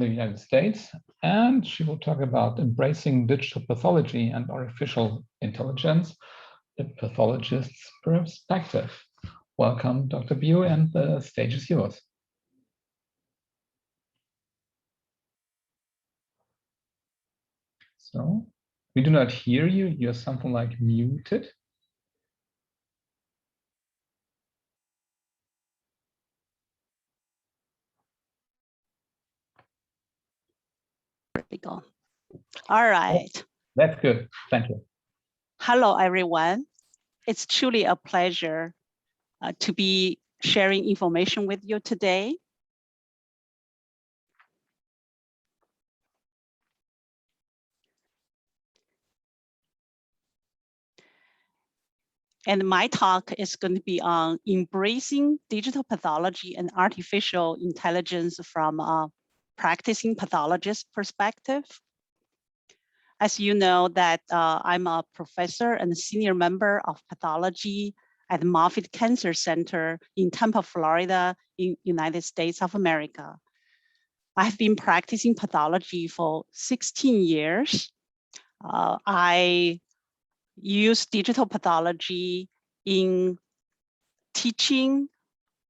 the United States, and she will talk about embracing digital pathology and artificial intelligence, the pathologist's perspective. Welcome, Dr. Bui, and the stage is yours. So, we do not hear you. You're something like muted. There we go. All right. That's good. Thank you. Hello, everyone. It's truly a pleasure to be sharing information with you today. And my talk is going to be on embracing digital pathology and artificial intelligence from a practicing pathologist perspective. As you know that I'm a professor and senior member of pathology at Moffitt Cancer Center in Tampa, Florida, in United States of America. I've been practicing pathology for 16 years. I use digital pathology in teaching,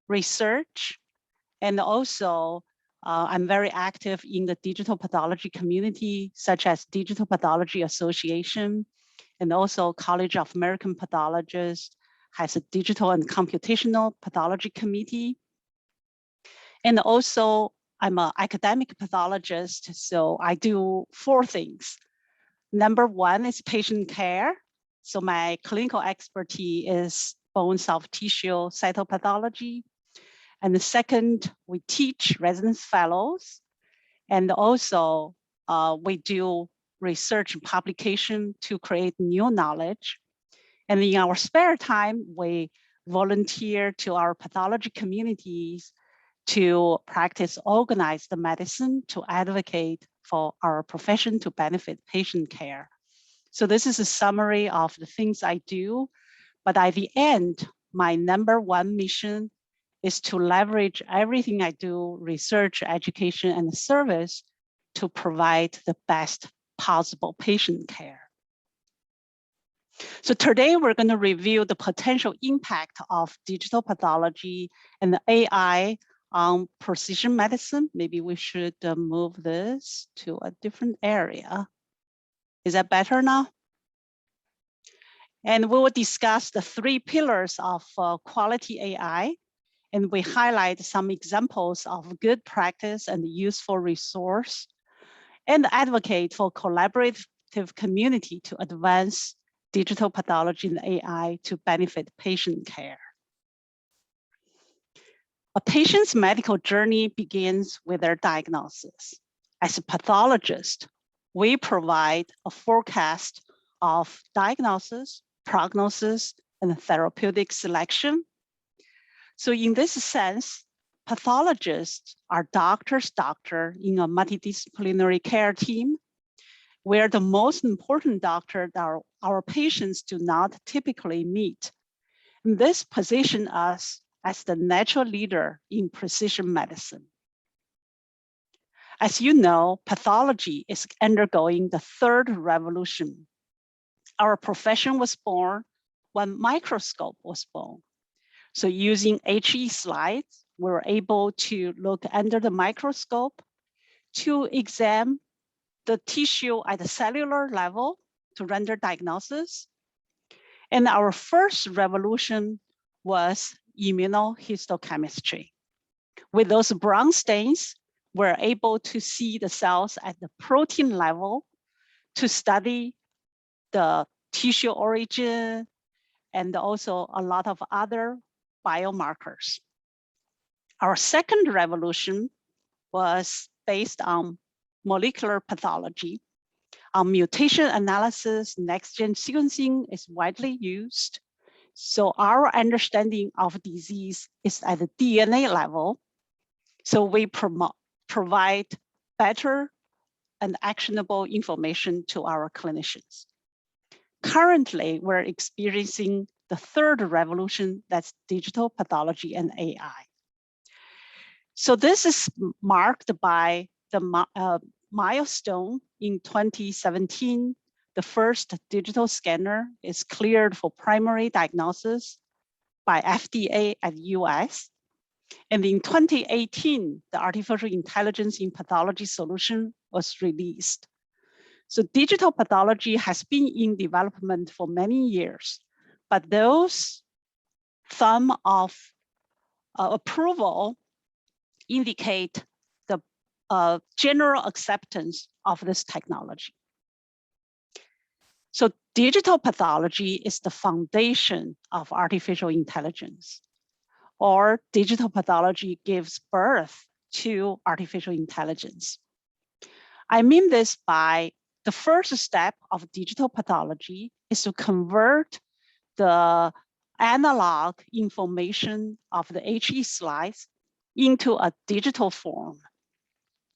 research, and also I'm very active in the digital pathology community, such as Digital Pathology Association, and also College of American Pathologists has a digital and computational pathology committee. And also I'm an academic pathologist, so I do 4 things. Number 1 is patient care. So my clinical expertise is bone soft tissue cytopathology. And the second, we teach residence fellows. And also we do research and publication to create new knowledge. And in our spare time, we volunteer to our pathology communities to practice organized medicine to advocate for our profession to benefit patient care. So this is a summary of the things I do, but at the end, my number 1 mission is to leverage everything I do, research, education, and service to provide the best possible patient care. So today we're going to review the potential impact of digital pathology and the AI on precision medicine. Maybe we should move this to a different area. Is that better now? And we will discuss the 3 pillars of quality AI. And we highlight some examples of good practice and useful resource, and advocate for collaborative community to advance digital pathology and AI to benefit patient care. A patient's medical journey begins with their diagnosis. As a pathologist, we provide a forecast of diagnosis, prognosis, and therapeutic selection. So in this sense, pathologists are doctor's doctor in a multidisciplinary care team, where the most important doctor that our patients do not typically meet. And this positions us as the natural leader in precision medicine. As you know, pathology is undergoing the 3rd revolution. Our profession was born when microscope was born. So using HE slides, we were able to look under the microscope to examine the tissue at the cellular level to render diagnosis. And our first revolution was immunohistochemistry. With those brown stains, we're able to see the cells at the protein level to study the tissue origin and also a lot of other biomarkers. Our second revolution was based on molecular pathology. Mutation analysis, next-gen sequencing is widely used. So our understanding of disease is at the DNA level. So we provide better and actionable information to our clinicians. Currently, we're experiencing the 3rd revolution, that's digital pathology and AI. So this is marked by the milestone in 2017, the first digital scanner is cleared for primary diagnosis by FDA at US. And in 2018, the artificial intelligence in pathology solution was released. So digital pathology has been in development for many years, but those thumb of approval indicate the general acceptance of this technology. So digital pathology is the foundation of artificial intelligence, or digital pathology gives birth to artificial intelligence. I mean this by the first step of digital pathology is to convert the analog information of the HE slides into a digital form.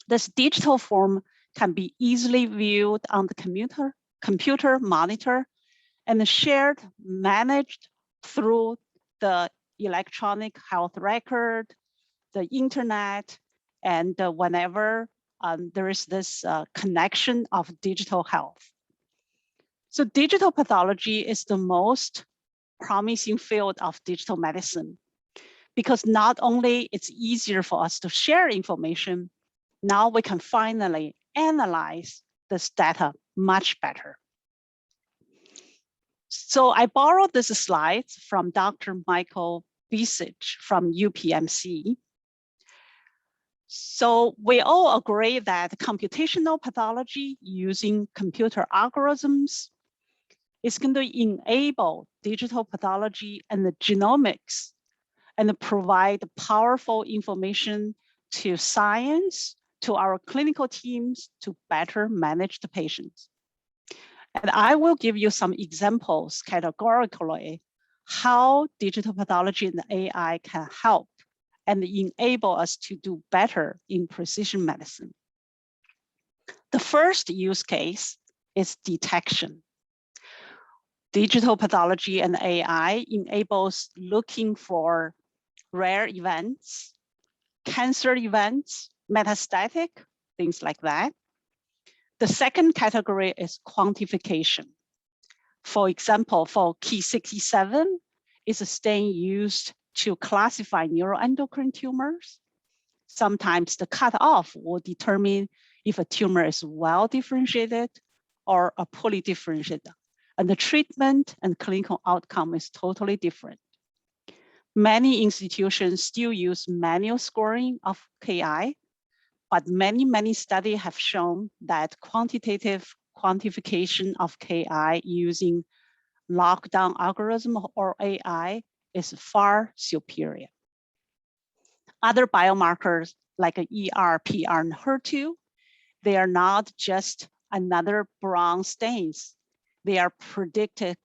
This digital form can be easily viewed on the computer monitor and shared, managed through the electronic health record, the internet, and whenever there is this connection of digital health. So digital pathology is the most promising field of digital medicine, because not only it's easier for us to share information, now we can finally analyze this data much better. So I borrowed this slide from Dr. Michael Bisich from UPMC. So we all agree that computational pathology using computer algorithms is going to enable digital pathology and the genomics and provide powerful information to science, to our clinical teams to better manage the patients. And I will give you some examples categorically how digital pathology and AI can help and enable us to do better in precision medicine. The first use case is detection. Digital pathology and AI enables looking for rare events, cancer events, metastatic, things like that. The second category is quantification. For example, for Ki67 is a stain used to classify neuroendocrine tumors. Sometimes the cutoff will determine if a tumor is well differentiated or a poorly differentiated, and the treatment and clinical outcome is totally different. Many institutions still use manual scoring of KI, but many studies have shown that quantitative quantification of KI using lockdown algorithm or AI is far superior. Other biomarkers like ER, PR, and HER2, they are not just another brown stains. They are predicted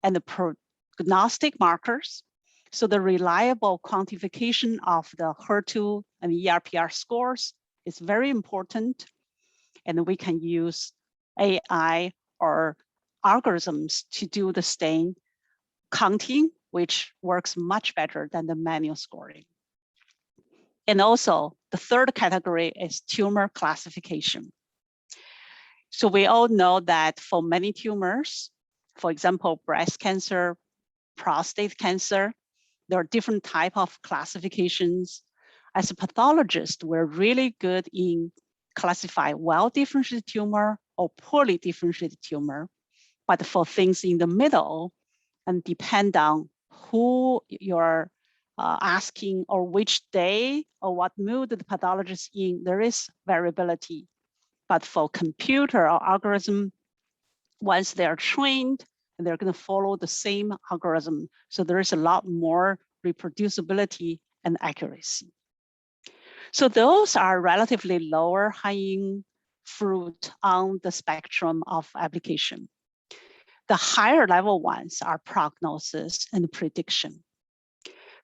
and prognostic markers. So the reliable quantification of the HER2 and ER/PR scores is very important. And we can use AI or algorithms to do the stain counting, which works much better than the manual scoring. And also the third category is tumor classification. So we all know that for many tumors, for example, breast cancer, prostate cancer, there are different types of classifications. As a pathologist, we're really good in classify well-differentiated tumor or poorly differentiated tumor. But for things in the middle, and depend on who you're asking or which day or what mood the pathologist is in, there is variability. But for computer or algorithm, once they're trained, they're going to follow the same algorithm. So there is a lot more reproducibility and accuracy. So those are relatively lower hanging fruit on the spectrum of application. The higher level ones are prognosis and prediction.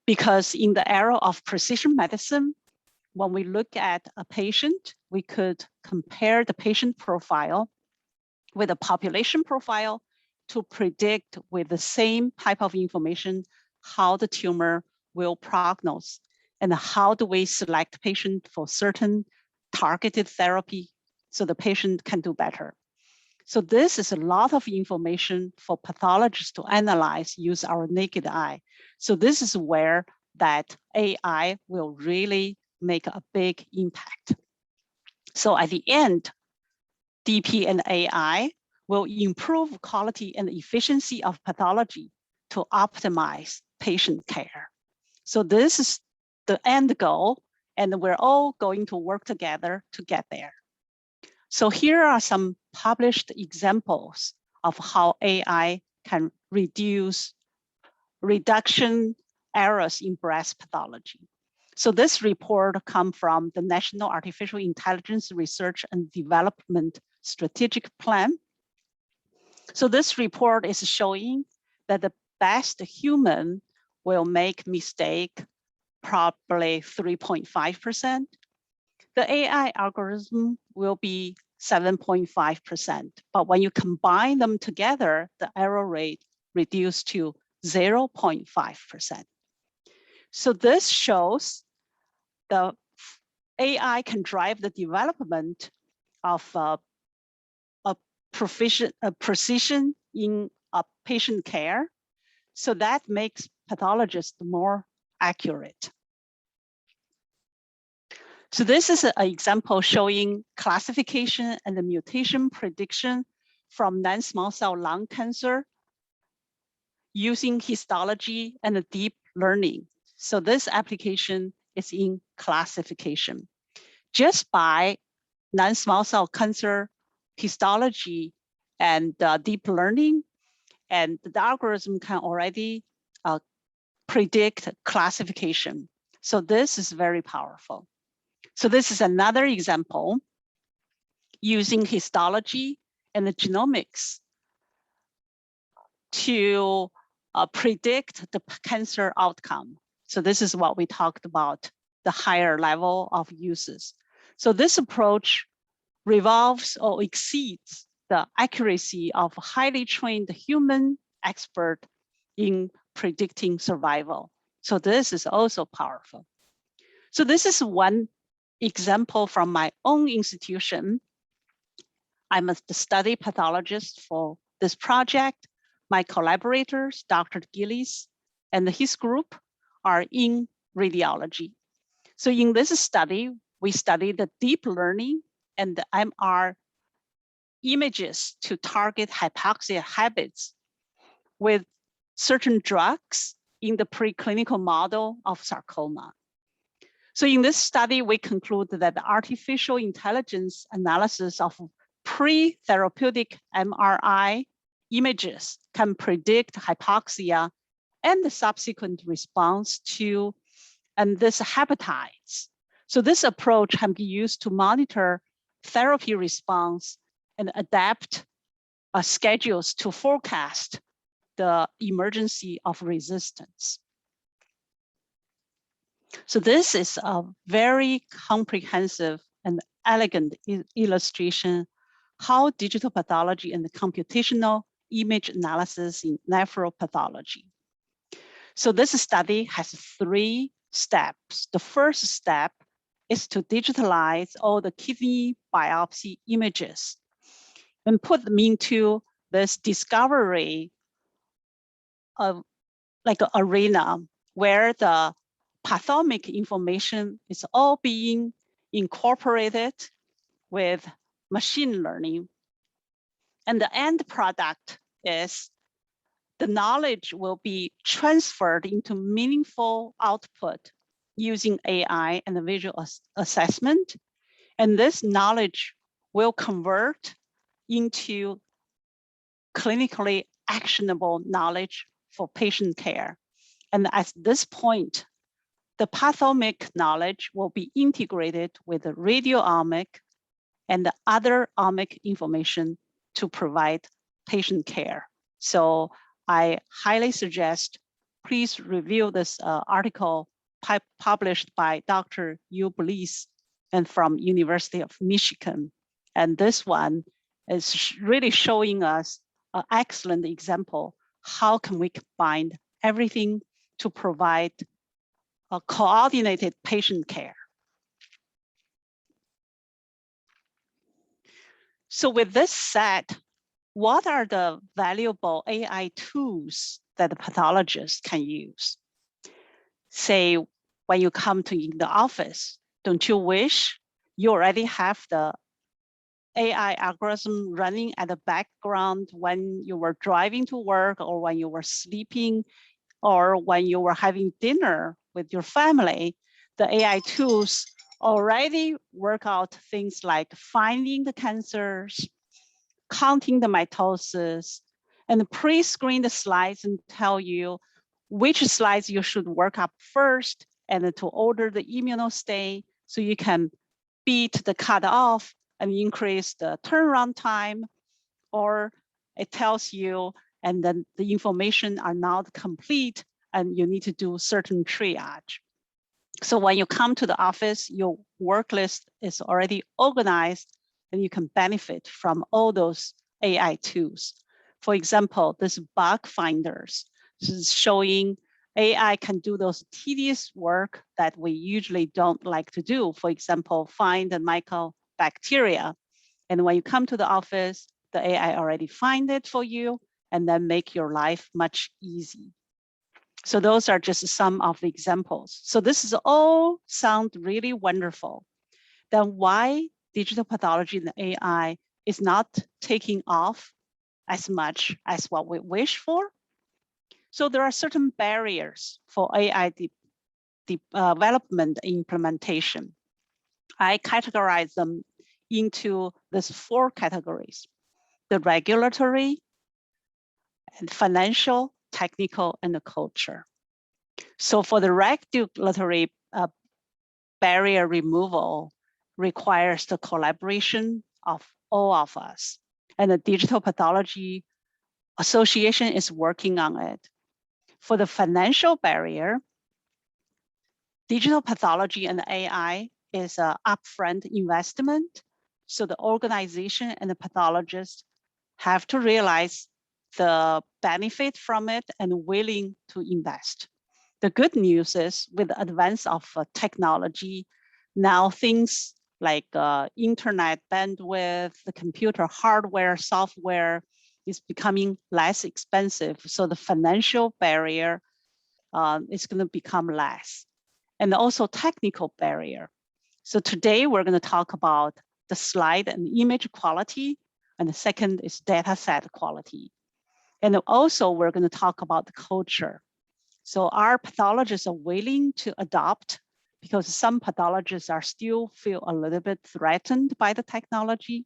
Because in the era of precision medicine, when we look at a patient, we could compare the patient profile with a population profile to predict with the same type of information how the tumor will prognose and how do we select patient for certain targeted therapy so the patient can do better. So this is a lot of information for pathologists to analyze, use our naked eye. So this is where that AI will really make a big impact. So at the end, DP and AI will improve quality and efficiency of pathology to optimize patient care. So this is the end goal, and we're all going to work together to get there. So here are some published examples of how AI can reduce reduction errors in breast pathology. So this report comes from the National Artificial Intelligence Research and Development Strategic Plan. So this report is showing that the best human will make mistake probably 3.5%. The AI algorithm will be 7.5%, but when you combine them together, the error rate reduced to 0.5%. So this shows the AI can drive the development of a precision in patient care. So that makes pathologists more accurate. So this is an example showing classification and the mutation prediction from non-small cell lung cancer using histology and deep learning. So this application is in classification. Just by non-small cell cancer histology and deep learning, and the algorithm can already predict classification. So this is very powerful. So this is another example using histology and the genomics to predict the cancer outcome. So this is what we talked about, the higher level of uses. So this approach revolves or exceeds the accuracy of highly trained human expert in predicting survival. So this is also powerful. So this is one example from my own institution. I'm a study pathologist for this project. My collaborators, Dr. Gillies and his group, are in radiology. So in this study, we studied the deep learning and the MR images to target hypoxia habits with certain drugs in the preclinical model of sarcoma. So in this study, we concluded that the artificial intelligence analysis of pre-therapeutic MRI images can predict hypoxia and the subsequent response to this hepatitis. So this approach can be used to monitor therapy response and adapt schedules to forecast the emergency of resistance. So this is a very comprehensive and elegant illustration how digital pathology and the computational image analysis in nephropathology. So this study has 3 steps. The first step is to digitalize all the kidney biopsy images and put them into this discovery of like an arena where the pathomic information is all being incorporated with machine learning. And the end product is the knowledge will be transferred into meaningful output using AI and the visual assessment. And this knowledge will convert into clinically actionable knowledge for patient care. And at this point, the pathomic knowledge will be integrated with the radiomic and the other omic information to provide patient care. So I highly suggest, please review this article published by Dr. Bliss and from University of Michigan. And this one is really showing us an excellent example. How can we combine everything to provide a coordinated patient care? So with this said, what are the valuable AI tools that the pathologist can use? Say, when you come to in the office, don't you wish you already have the AI algorithm running at the background when you were driving to work or when you were sleeping or when you were having dinner with your family? The AI tools already work out things like finding the cancers, counting the mitosis, and pre-screen the slides and tell you which slides you should work up first and to order the immunostate so you can beat the cutoff and increase the turnaround time, or it tells you and then the information are not complete and you need to do certain triage. So when you come to the office, your work list is already organized and you can benefit from all those AI tools. For example, this bug finders, this is showing AI can do those tedious work that we usually don't like to do. For example, find the mycobacteria. And when you come to the office, the AI already find it for you and then make your life much easier. So those are just some of the examples. So this is all sound really wonderful. Then why digital pathology and AI is not taking off as much as what we wish for? So there are certain barriers for AI development implementation. I categorize them into these 4 categories: the regulatory, and financial, technical, and the culture. So for the regulatory barrier removal requires the collaboration of all of us. And the Digital Pathology Association is working on it. For the financial barrier, digital pathology and AI is an upfront investment. So the organization and the pathologist have to realize the benefit from it and willing to invest. The good news is with the advance of technology, now things like internet bandwidth, the computer hardware, software is becoming less expensive. So the financial barrier is going to become less. And also technical barrier. So today we're going to talk about the slide and image quality, and the second is data set quality. And also we're going to talk about the culture. So our pathologists are willing to adopt because some pathologists are still feel a little bit threatened by the technology.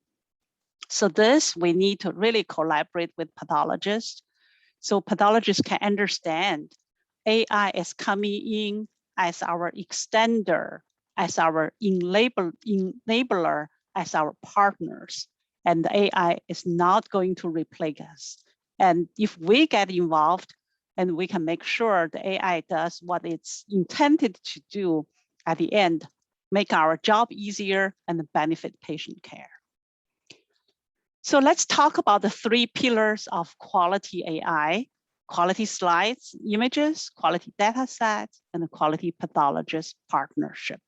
So this, we need to really collaborate with pathologists. So pathologists can understand AI is coming in as our extender, as our enabler, as our partners. And the AI is not going to replace us. And if we get involved, and we can make sure the AI does what it's intended to do at the end, make our job easier and benefit patient care. So let's talk about the 3 pillars of quality AI: quality slides, images, quality data sets, and the quality pathologist partnership.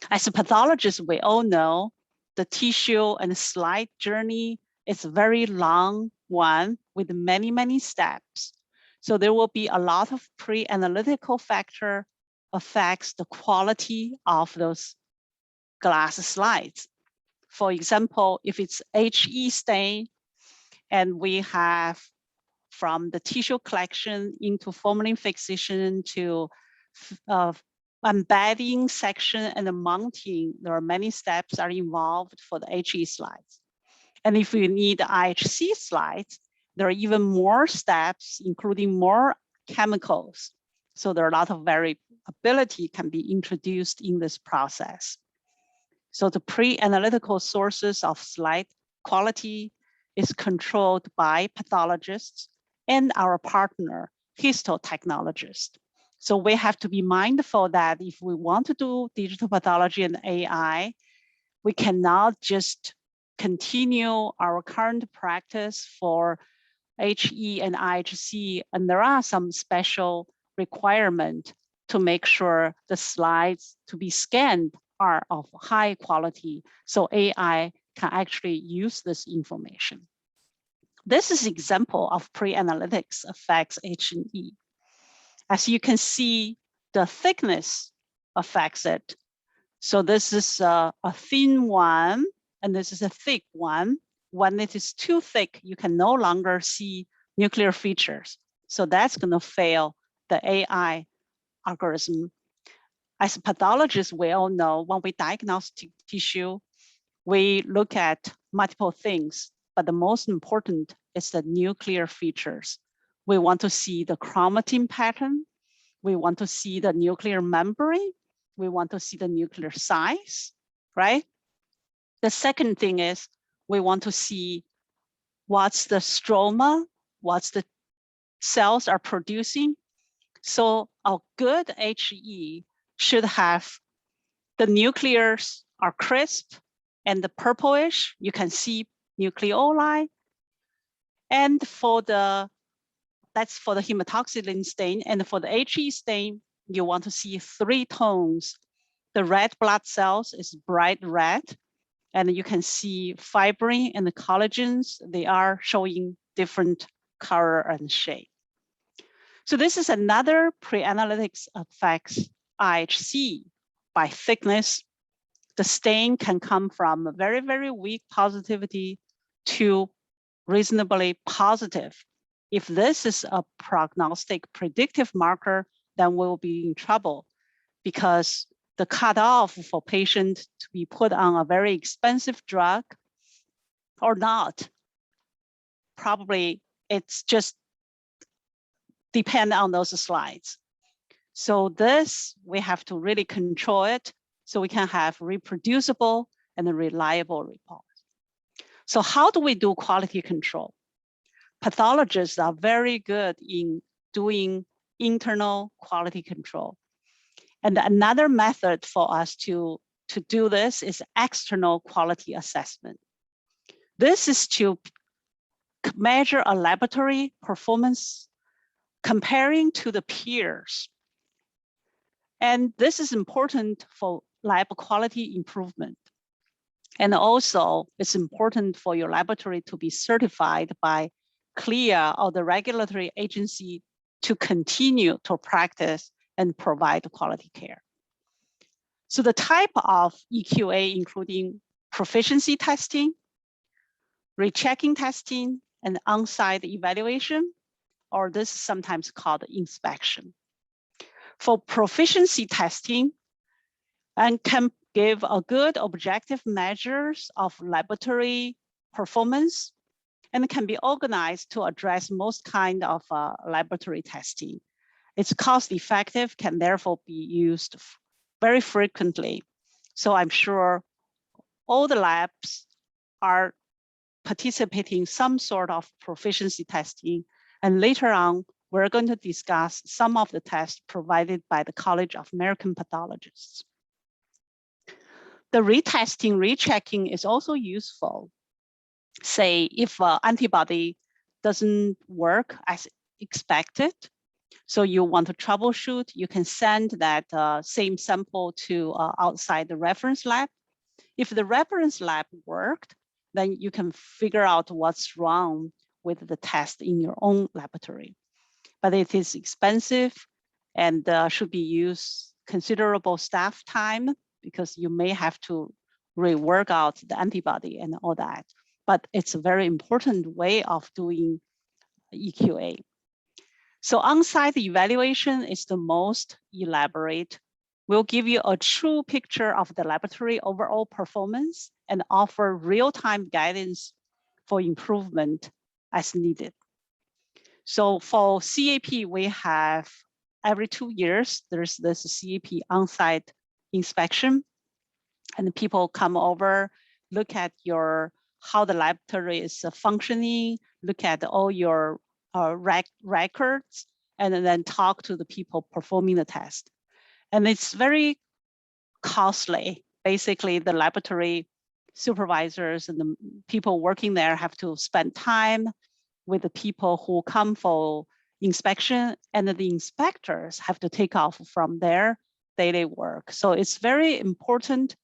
As a pathologist, we all know the tissue and slide journey is a very long one with many, many steps. So there will be a lot of pre-analytical factor affects the quality of those glass slides. For example, if it's HE stain and we have from the tissue collection into formalin fixation to embedding section and the mounting, there are many steps are involved for the HE slides. And if you need IHC slides, there are even more steps, including more chemicals. So there are a lot of variability can be introduced in this process. So the pre-analytical sources of slide quality is controlled by pathologists and our partner, histotechnologists. So we have to be mindful that if we want to do digital pathology and AI, we cannot just continue our current practice for HE and IHC, and there are some special requirements to make sure the slides to be scanned are of high quality, so AI can actually use this information. This is an example of pre-analytics affects H&E. As you can see, the thickness affects it. So this is a thin one, and this is a thick one. When it is too thick, you can no longer see nuclear features. So that's going to fail the AI algorithm. As pathologists, we all know when we diagnose tissue, we look at multiple things, but the most important is the nuclear features. We want to see the chromatin pattern. We want to see the nuclear membrane. We want to see the nuclear size, right? The second thing is we want to see what's the stroma, what's the cells are producing. So a good HE should have the nuclears are crisp and the purplish, you can see nucleoli. And that's for the hematoxylin stain. And for the HE stain, you want to see 3 tones. The red blood cells is bright red, and you can see fibrin and the collagens, they are showing different color and shape. So this is another pre-analytics affects IHC by thickness. The stain can come from very, very weak positivity to reasonably positive. If this is a prognostic predictive marker, then we'll be in trouble because the cutoff for patient to be put on a very expensive drug or not, probably it's just depend on those slides. So this, we have to really control it so we can have reproducible and reliable reports. So how do we do quality control? Pathologists are very good in doing internal quality control. And another method for us to do this is external quality assessment. This is to measure a laboratory performance comparing to the peers. And this is important for lab quality improvement. And also, it's important for your laboratory to be certified by CLIA or the regulatory agency to continue to practice and provide quality care. So the type of EQA, including proficiency testing, rechecking testing, and on-site evaluation, or this is sometimes called inspection. For proficiency testing, and can give a good objective measures of laboratory performance, and can be organized to address most kind of laboratory testing. It's cost effective, can therefore be used very frequently. So I'm sure all the labs are participating in some sort of proficiency testing. And later on, we're going to discuss some of the tests provided by the College of American Pathologists. The retesting, rechecking is also useful. Say if antibody doesn't work as expected, so you want to troubleshoot, you can send that same sample to outside the reference lab. If the reference lab worked, then you can figure out what's wrong with the test in your own laboratory. But it is expensive and should be used considerable staff time because you may have to rework out the antibody and all that. But it's a very important way of doing EQA. So on-site evaluation is the most elaborate. We'll give you a true picture of the laboratory overall performance and offer real-time guidance for improvement as needed. So for CAP, we have every 2 years, there's this CAP on-site inspection, and people come over, look at how the laboratory is functioning, look at all your records, and then talk to the people performing the test. And it's very costly. Basically, the laboratory supervisors and the people working there have to spend time with the people who come for inspection, and the inspectors have to take off from there daily work. So it's very important.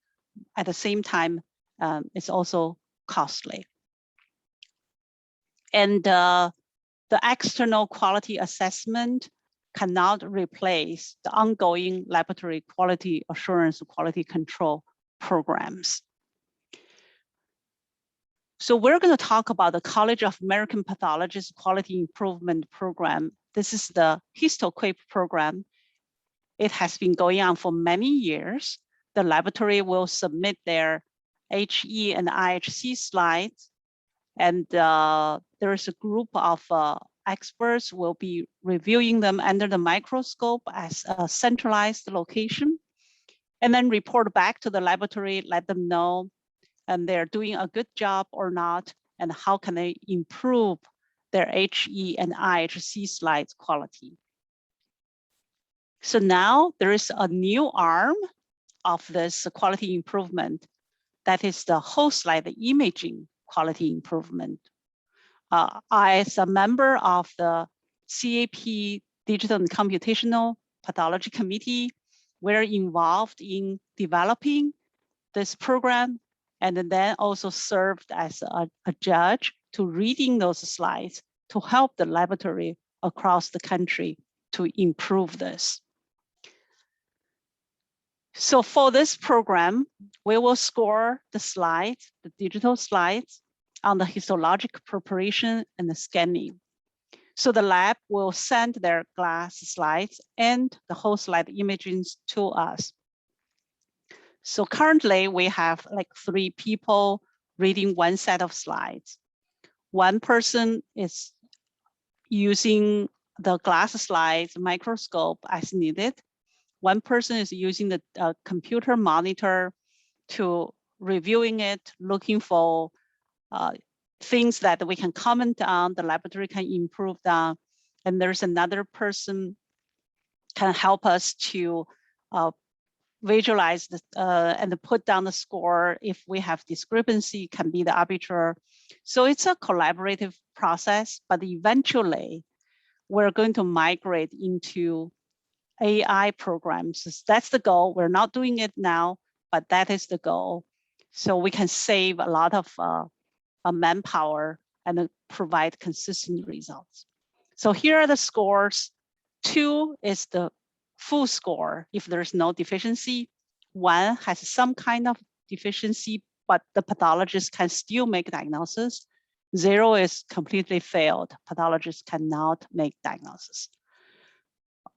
At the same time, it's also costly. And the external quality assessment cannot replace the ongoing laboratory quality assurance, quality control programs. So we're going to talk about the College of American Pathologists Quality Improvement Program. This is the HistoQuip program. It has been going on for many years. The laboratory will submit their HE and IHC slides, and there is a group of experts will be reviewing them under the microscope as a centralized location, and then report back to the laboratory, let them know and they're doing a good job or not, and how can they improve their HE and IHC slides quality. So now there is a new arm of this quality improvement. That is the whole slide imaging quality improvement. As a member of the CAP Digital and Computational Pathology Committee, we're involved in developing this program, and then also served as a judge to reading those slides to help the laboratory across the country to improve this. So for this program, we will score the slides, the digital slides, on the histologic preparation and the scanning. So the lab will send their glass slides and the whole slide imaging to us. So currently we have like 3 people reading one set of slides. One person is using the glass slides microscope as needed. One person is using the computer monitor to reviewing it, looking for things that we can comment on, the laboratory can improve on. And there's another person can help us to visualize the, and put down the score. If we have discrepancy, can be the arbiter. So it's a collaborative process, but eventually we're going to migrate into AI programs. That's the goal. We're not doing it now, but that is the goal. So we can save a lot of manpower and provide consistent results. So here are the scores. 2 is the full score if there's no deficiency. 1 has some kind of deficiency, but the pathologist can still make diagnosis. 0 is completely failed. Pathologist cannot make diagnosis.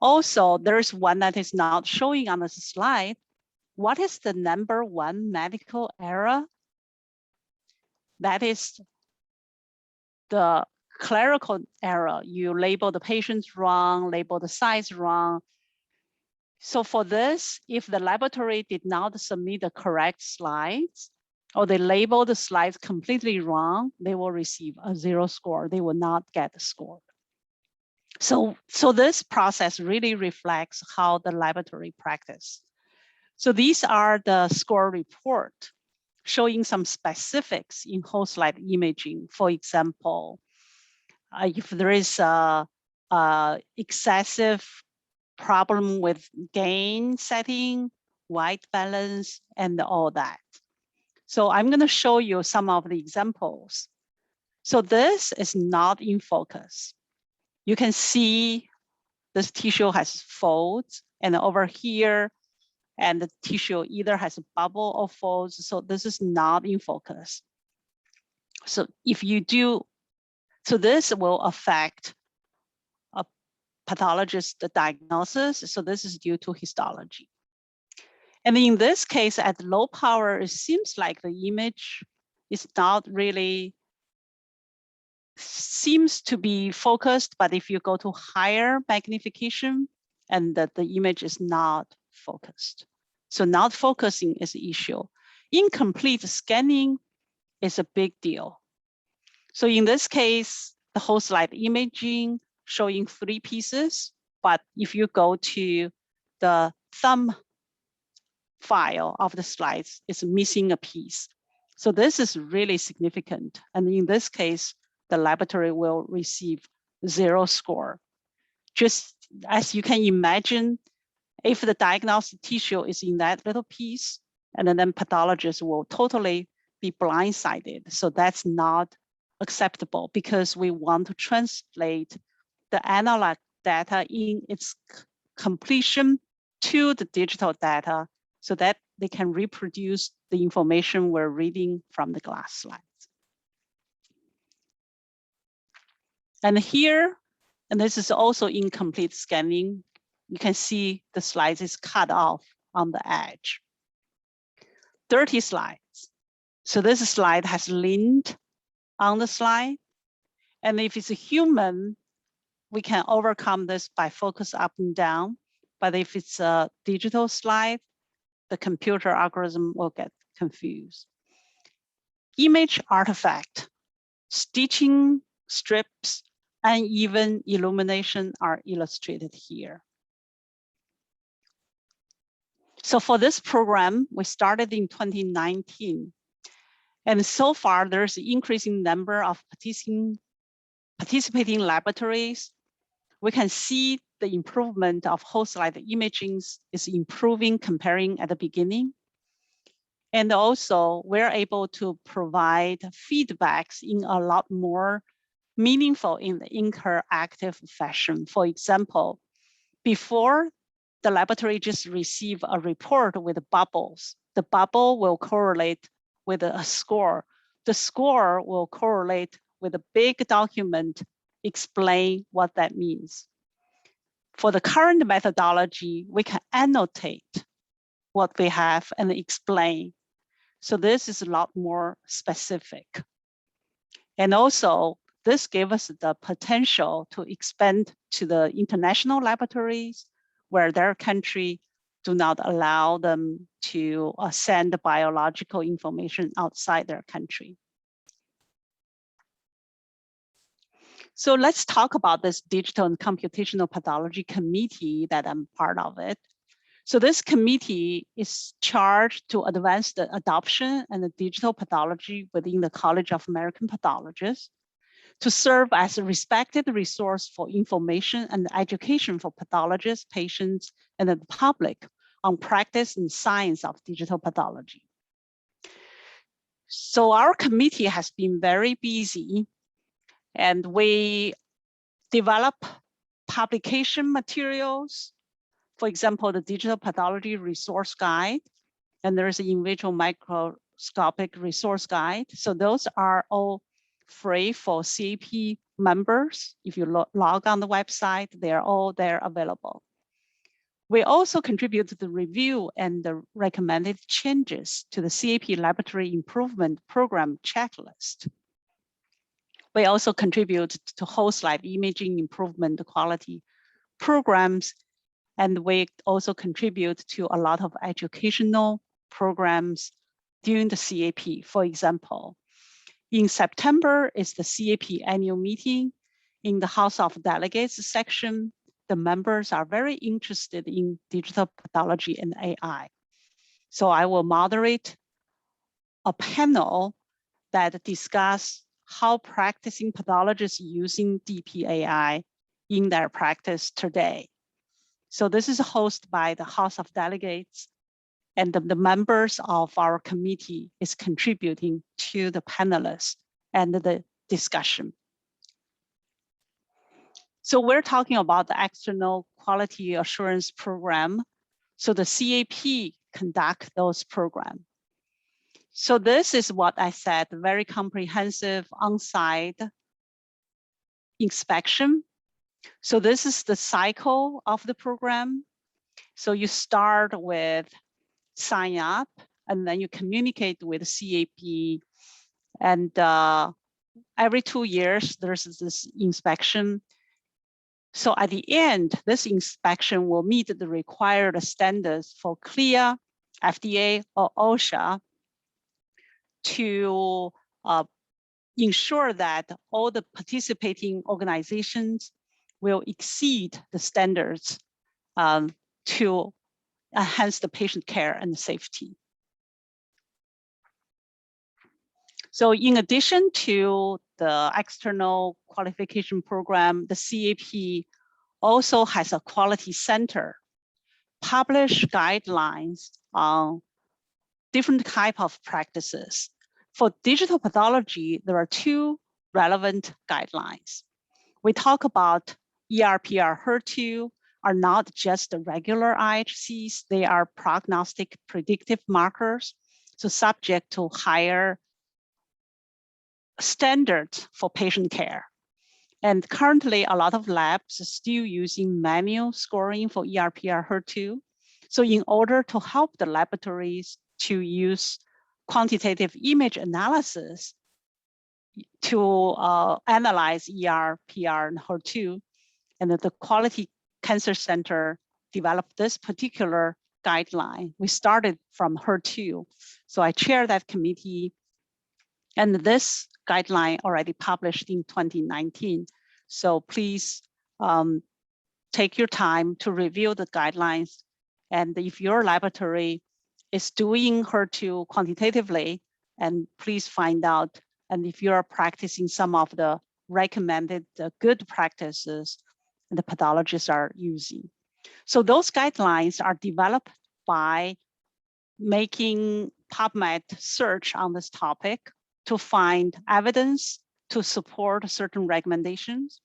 Also, there's one that is not showing on this slide. What is the number 1 medical error? That is the clerical error. You label the patients wrong, label the size wrong. So for this, if the laboratory did not submit the correct slides, or they label the slides completely wrong, they will receive a 0 score. They will not get the score. So this process really reflects how the laboratory practice. So these are the score report showing some specifics in whole slide imaging. For example, if there is a excessive problem with gain setting, white balance, and all that. So I'm going to show you some of the examples. So this is not in focus. You can see this tissue has folds, and over here, and the tissue either has a bubble or folds. So this is not in focus. So if you do, so this will affect a pathologist diagnosis. So this is due to histology. And in this case, at low power, it seems like the image is not really, seems to be focused, but if you go to higher magnification, and that the image is not focused. So not focusing is an issue. Incomplete scanning is a big deal. So in this case, the whole slide imaging showing 3 pieces, but if you go to the thumb file of the slides, it's missing a piece. So this is really significant. And in this case, the laboratory will receive 0 score. Just as you can imagine, If the diagnostic tissue is in that little piece, and then pathologists will totally be blindsided. So that's not acceptable because we want to translate the analog data in its completion to the digital data so that they can reproduce the information we're reading from the glass slides. And here, and this is also incomplete scanning, you can see the slides is cut off on the edge. 30 slides. So this slide has lint on the slide. And if it's a human, we can overcome this by focus up and down. But if it's a digital slide, the computer algorithm will get confused. Image artifact, stitching, strips, and even illumination are illustrated here. So for this program, we started in 2019. And so far, there's an increasing number of participating laboratories. We can see the improvement of whole slide imaging is improving comparing at the beginning. And also, we're able to provide feedbacks in a lot more meaningful in the interactive fashion. For example, before the laboratory just receive a report with bubbles, the bubble will correlate with a score. The score will correlate with a big document, explain what that means. For the current methodology, we can annotate what we have and explain. So this is a lot more specific. And also, this gives us the potential to expand to the international laboratories where their country do not allow them to send biological information outside their country. So let's talk about this digital and computational pathology committee that I'm part of it. So this committee is charged to advance the adoption and the digital pathology within the College of American Pathologists, to serve as a respected resource for information and education for pathologists, patients, and the public on practice and science of digital pathology. So our committee has been very busy, and we develop publication materials. For example, the Digital Pathology Resource Guide, and there's an individual microscopic resource guide. So those are all free for CAP members. If you log on the website, they are all there available. We also contribute to the review and the recommended changes to the CAP Laboratory Improvement Program checklist. We also contribute to whole slide imaging improvement quality programs, and we also contribute to a lot of educational programs during the CAP. For example, in September is the CAP annual meeting. In the House of Delegates section, the members are very interested in digital pathology and AI. So I will moderate a panel that discuss how practicing pathologists using DPAI in their practice today. So this is hosted by the House of Delegates, and the members of our committee is contributing to the panelists and the discussion. So we're talking about the external quality assurance program. So the CAP conduct those programs. So this is what I said, very comprehensive on-site inspection. So this is the cycle of the program. So you start with sign up, and then you communicate with CAP, and every 2 years there's this inspection. So at the end, this inspection will meet the required standards for CLIA, FDA, or OSHA to ensure that all the participating organizations will exceed the standards to enhance the patient care and safety. So in addition to the external qualification program, the CAP also has a quality center publish guidelines on different type of practices. For digital pathology, there are two relevant guidelines. We talk about ER/PR HER2 are not just the regular IHCs, they are prognostic predictive markers, so subject to higher standards for patient care. And currently, a lot of labs are still using manual scoring for ER/PR HER2. So in order to help the laboratories to use quantitative image analysis to analyze ER/PR and HER2, and the Quality Cancer Center developed this particular guideline. We started from HER2. So I chair that committee, and this guideline already published in 2019. So please take your time to review the guidelines. And if your laboratory is doing HER2 quantitatively, and please find out, and if you're practicing some of the recommended good practices the pathologists are using. So those guidelines are developed by making PubMed search on this topic to find evidence to support certain recommendations.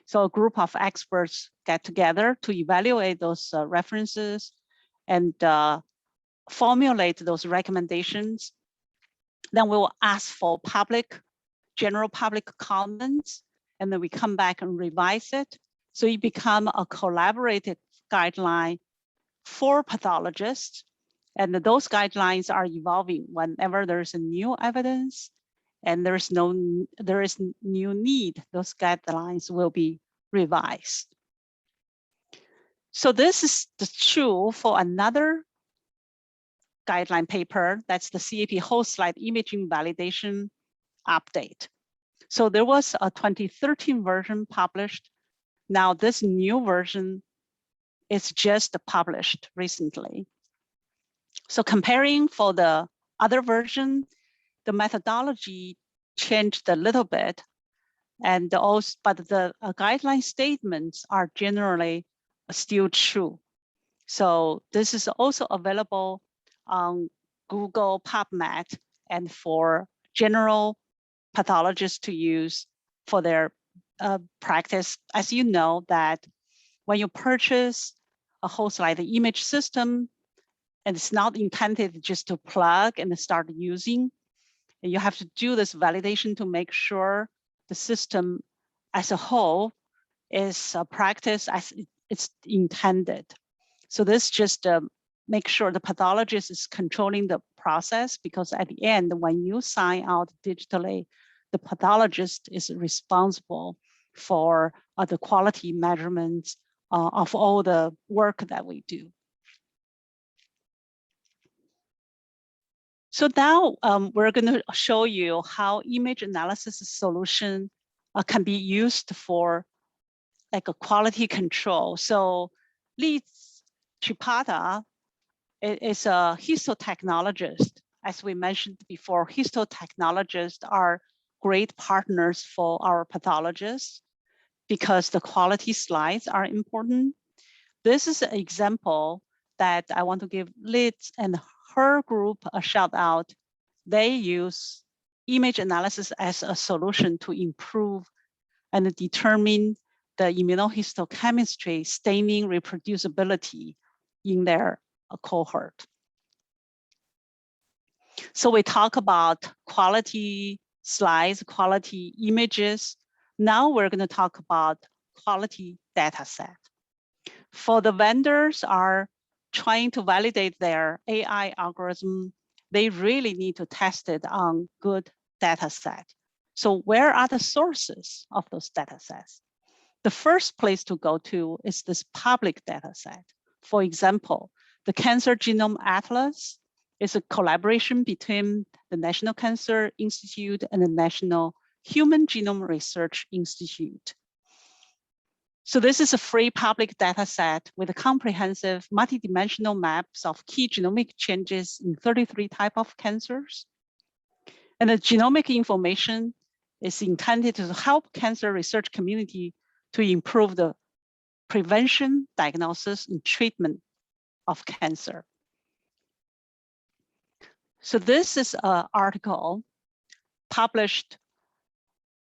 So a group of experts get together to evaluate those references and formulate those recommendations. Then we will ask for general public comments, and then we come back and revise it. So it becomes a collaborative guideline for pathologists. And those guidelines are evolving whenever there's a new evidence and there is new need, those guidelines will be revised. So this is true for another guideline paper, that's the CAP whole slide imaging validation update. So there was a 2013 version published. Now this new version is just published recently. So comparing for the other version, the methodology changed a little bit, and also, but the guideline statements are generally still true. So this is also available on Google PubMed and for general pathologists to use for their practice. As you know that when you purchase a whole slide image system, and it's not intended just to plug and start using, and you have to do this validation to make sure the system as a whole is practiced as it's intended. So this just make sure the pathologist is controlling the process, because at the end, when you sign out digitally, the pathologist is responsible for the quality measurements of all the work that we do. So now we're going to show you how image analysis solution can be used for like a quality control. So Liz Chipata is a histotechnologist. As we mentioned before, histotechnologists are great partners for our pathologists because the quality slides are important. This is an example that I want to give Liz and her group a shout out. They use image analysis as a solution to improve and determine the immunohistochemistry staining reproducibility in their cohort. So we talk about quality slides, quality images. Now we're going to talk about quality data set. For the vendors are trying to validate their AI algorithm, they really need to test it on good data set. So where are the sources of those data sets? The first place to go to is this public data set. For example, the Cancer Genome Atlas is a collaboration between the National Cancer Institute and the National Human Genome Research Institute. So this is a free public data set with a comprehensive multidimensional maps of key genomic changes in 33 types of cancers. And the genomic information is intended to help cancer research community to improve the prevention, diagnosis, and treatment of cancer. So this is an article published.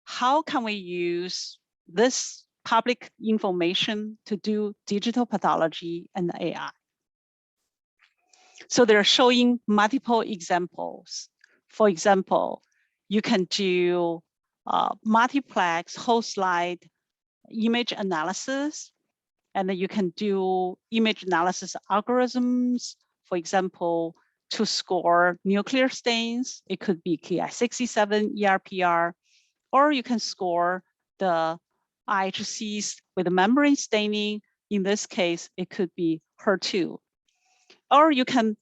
How can we use this public information to do digital pathology and AI? So they're showing multiple examples. For example, you can do multiplex whole slide image analysis, and then you can do image analysis algorithms, for example, to score nuclear stains. It could be Ki67 ERPR, or you can score the IHCs with membrane staining. In this case, it could be HER2. Or you can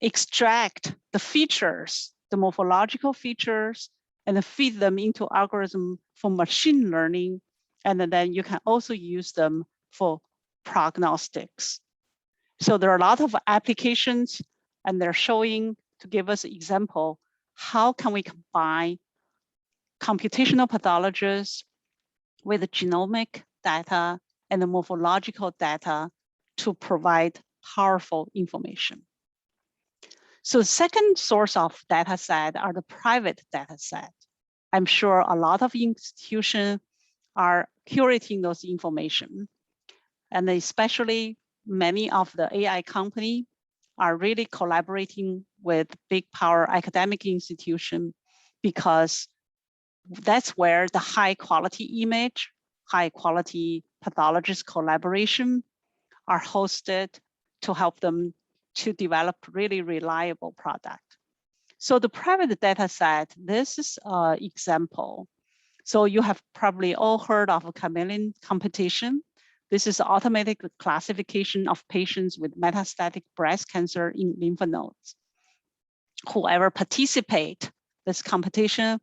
extract the features, the morphological features, and feed them into algorithm for machine learning. And then you can also use them for prognostics. So there are a lot of applications, and they're showing, to give us an example, how can we combine computational pathologists with genomic data and the morphological data to provide powerful information. So the second source of data set are the private data set. I'm sure a lot of institutions are curating those information, and especially many of the AI companies are really collaborating with big power academic institutions, because that's where the high quality image, high quality pathologist collaboration are hosted to help them to develop really reliable product. So the private data set, this is an example. So you have probably all heard of a chameleon competition. This is automatic classification of patients with metastatic breast cancer in lymph nodes. Whoever participate this competition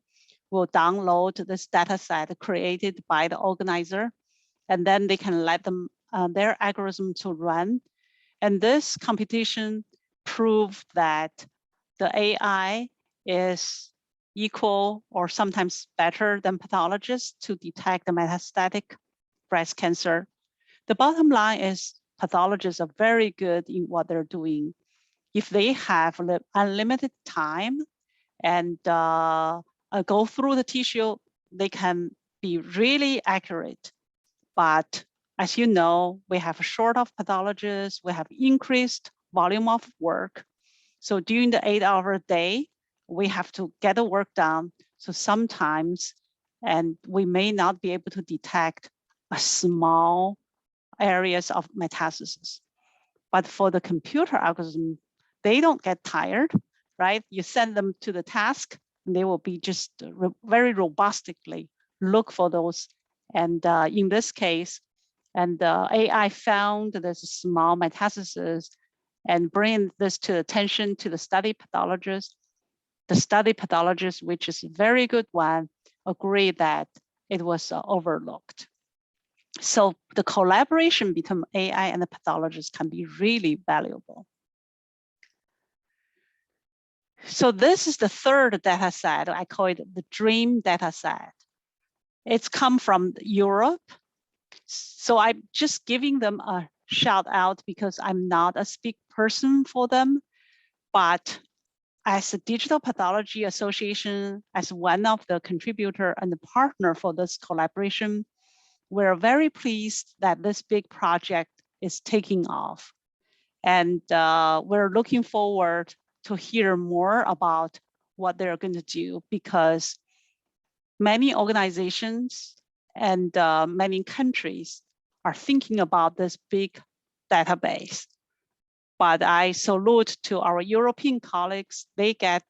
will download this data set created by the organizer, and then they can let them their algorithm to run. And this competition proved that the AI is equal or sometimes better than pathologists to detect the metastatic breast cancer. The bottom line is pathologists are very good in what they're doing. If they have unlimited time and go through the tissue, they can be really accurate. But as you know, we have a short of pathologists, we have increased volume of work. So during the 8-hour day, we have to get the work done. So sometimes, and we may not be able to detect a small areas of metastasis. But for the computer algorithm, they don't get tired, right? You send them to the task, and they will be just very robustly look for those. And in this case, and the AI found there's a small metastasis and bring this to attention to the study pathologist. The study pathologist, which is a very good one, agreed that it was overlooked. So the collaboration between AI and the pathologist can be really valuable. So this is the third data set. I call it the dream data set. It's come from Europe. So I'm just giving them a shout out because I'm not a speak person for them, but as a Digital Pathology Association, as one of the contributor and the partner for this collaboration, we're very pleased that this big project is taking off. And we're looking forward to hear more about what they're going to do, because many organizations and many countries are thinking about this big database. But I salute to our European colleagues, they get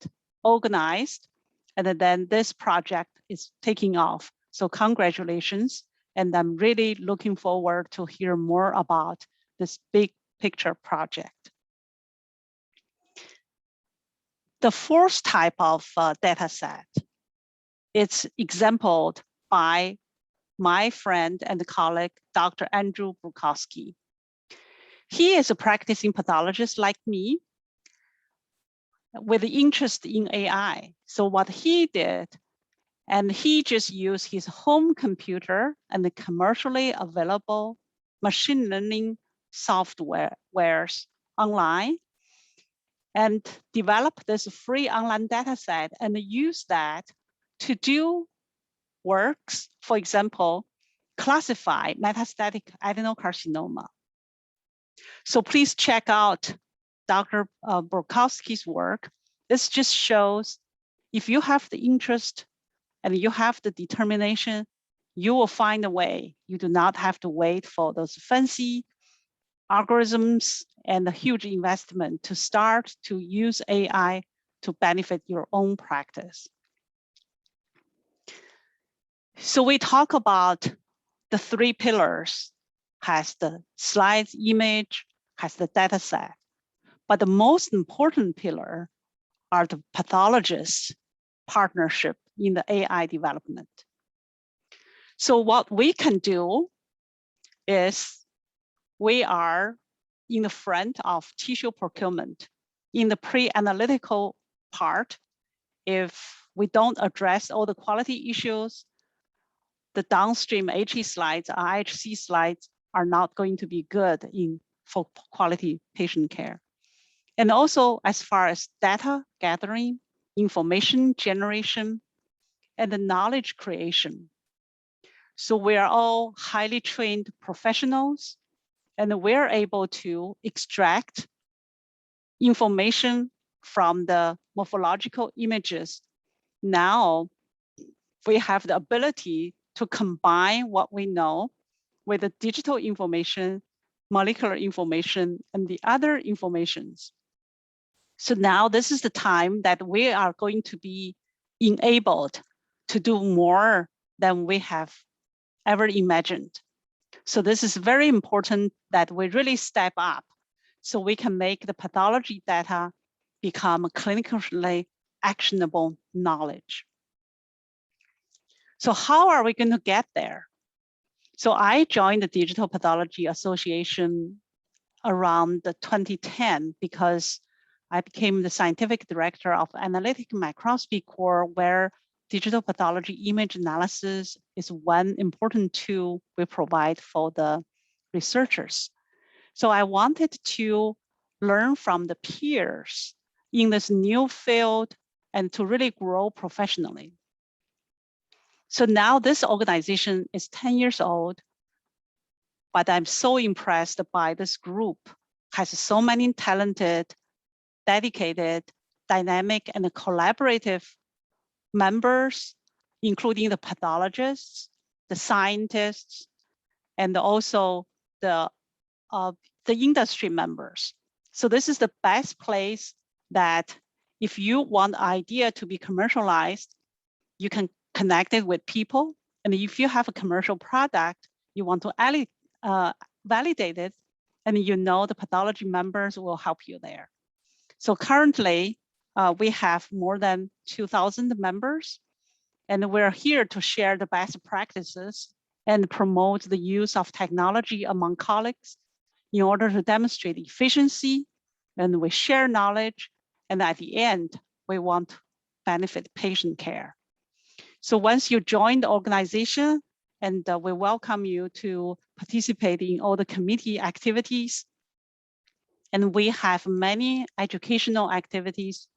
organized, and then this project is taking off. So congratulations, and I'm really looking forward to hear more about this big picture project. The fourth type of data set, it's exemplified by my friend and colleague, Dr. Andrew Brukowski. He is a practicing pathologist like me with interest in AI. So what he did, and he just used his home computer and the commercially available machine learning softwares online and develop this free online data set and use that to do works, for example, classify metastatic adenocarcinoma. So please check out Dr. Borkowski's work. This just shows if you have the interest and you have the determination, you will find a way. You do not have to wait for those fancy algorithms and a huge investment to start to use AI to benefit your own practice. So we talk about the three pillars, has the slides, image, has the data set. But the most important pillar are the pathologists' partnership in the AI development. So what we can do is we are in the front of tissue procurement. In the pre-analytical part, if we don't address all the quality issues, the downstream HE slides, IHC slides are not going to be good for quality patient care. And also as far as data gathering, information generation, and the knowledge creation. So we are all highly trained professionals, and we're able to extract information from the morphological images. Now we have the ability to combine what we know with the digital information, molecular information, and the other informations. So now this is the time that we are going to be enabled to do more than we have ever imagined. So this is very important that we really step up so we can make the pathology data become clinically actionable knowledge. So how are we going to get there? So I joined the Digital Pathology Association around 2010 because I became the scientific director of Analytic Microscopy Core, where digital pathology image analysis is one important tool we provide for the researchers. So I wanted to learn from the peers in this new field and to really grow professionally. So now this organization is 10 years old, but I'm so impressed by this group. Has so many talented, dedicated, dynamic, and collaborative members, including the pathologists, the scientists, and also the industry members. So this is the best place that if you want an idea to be commercialized, you can connect it with people. And if you have a commercial product, you want to validate it, and you know the pathology members will help you there. So currently, we have more than 2,000 members, and we're here to share the best practices and promote the use of technology among colleagues in order to demonstrate efficiency, and we share knowledge, and at the end, we want to benefit patient care. So once you join the organization, and we welcome you to participate in all the committee activities. And we have many educational activities.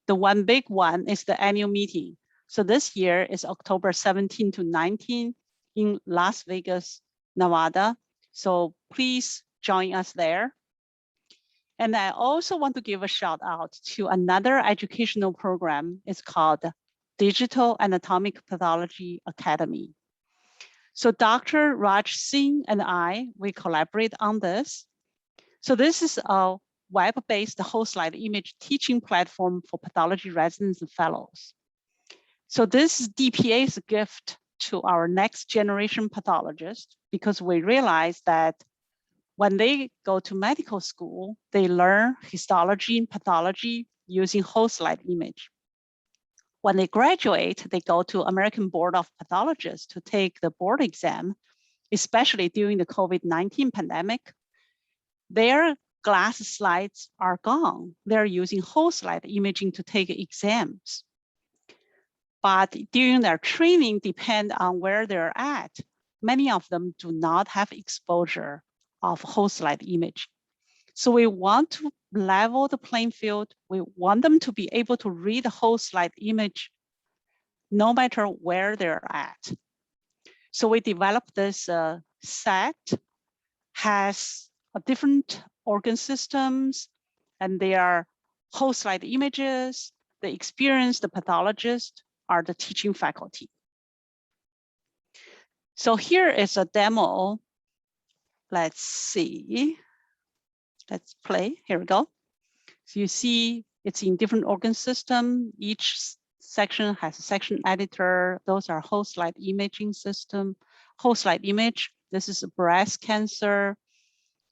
The one big one is the annual meeting. So this year is October 17 to 19 in Las Vegas, Nevada. So please join us there. And I also want to give a shout out to another educational program. It's called Digital Anatomic Pathology Academy. So Dr. Raj Singh and I, we collaborate on this. So this is a web-based whole slide image teaching platform for pathology residents and fellows. So this is DPA's gift to our next generation pathologists, because we realize that when they go to medical school, they learn histology and pathology using whole slide image. When they graduate, they go to American Board of Pathologists to take the board exam, especially during the COVID-19 pandemic. Their glass slides are gone. They're using whole slide imaging to take exams. But during their training, depend on where they're at, many of them do not have exposure of whole slide image. So we want to level the playing field. We want them to be able to read the whole slide image no matter where they're at. So we developed this set, has a different organ systems, and they are whole slide images. The experienced, the pathologist are the teaching faculty. So here is a demo. Let's see. Let's play. Here we go. So you see it's in different organ system. Each section has a section editor. Those are whole slide imaging system. Whole slide image. This is breast cancer.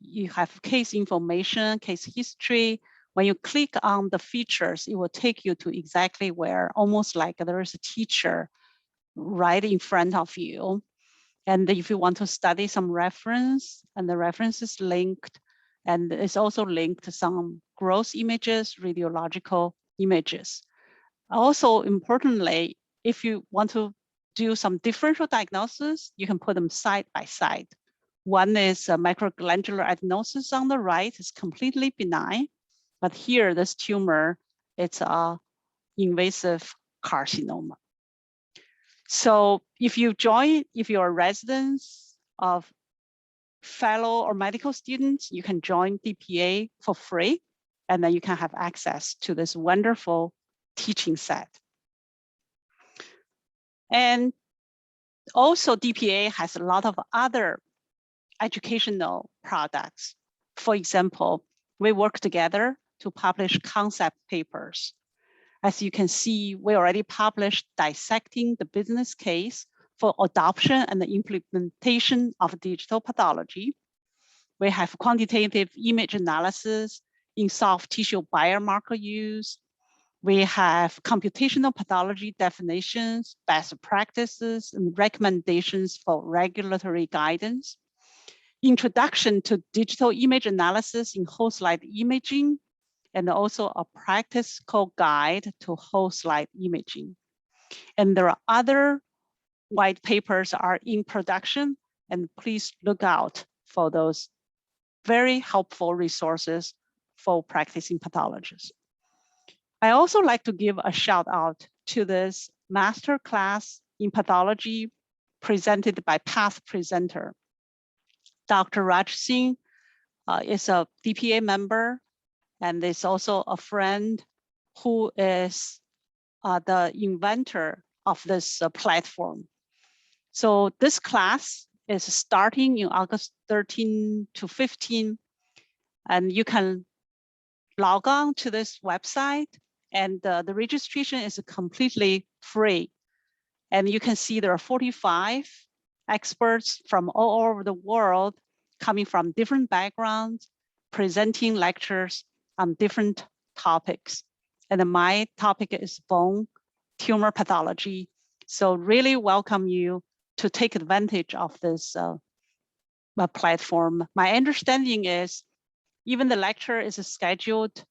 You have case information, case history. When you click on the features, it will take you to exactly where, almost like there is a teacher right in front of you. And if you want to study some reference, and the reference is linked, and it's also linked to some gross images, radiological images. Also, importantly, if you want to do some differential diagnosis, you can put them side by side. One is a microglandular adenosis on the right, is completely benign. But here, this tumor, it's a invasive carcinoma. So if you're residents of fellow or medical students, you can join DPA for free, and then you can have access to this wonderful teaching set. And also DPA has a lot of other educational products. For example, we work together to publish concept papers. As you can see, we already published Dissecting the Business Case for Adoption and the Implementation of Digital Pathology. We have quantitative image analysis in soft tissue biomarker use. We have computational pathology definitions, best practices, and recommendations for regulatory guidance. Introduction to digital image analysis in whole slide imaging, and also a practical guide to whole slide imaging. And there are other white papers are in production, and please look out for those very helpful resources for practicing pathologists. I also like to give a shout out to this master class in pathology presented by past presenter. Dr. Raj Singh is a DPA member, and is also a friend who is the inventor of this platform. So this class is starting in August 13 to 15, and you can log on to this website, and the registration is completely free. And you can see there are 45 experts from all over the world coming from different backgrounds, presenting lectures on different topics. And my topic is bone tumor pathology. So really welcome you to take advantage of this platform. My understanding is even the lecture is scheduled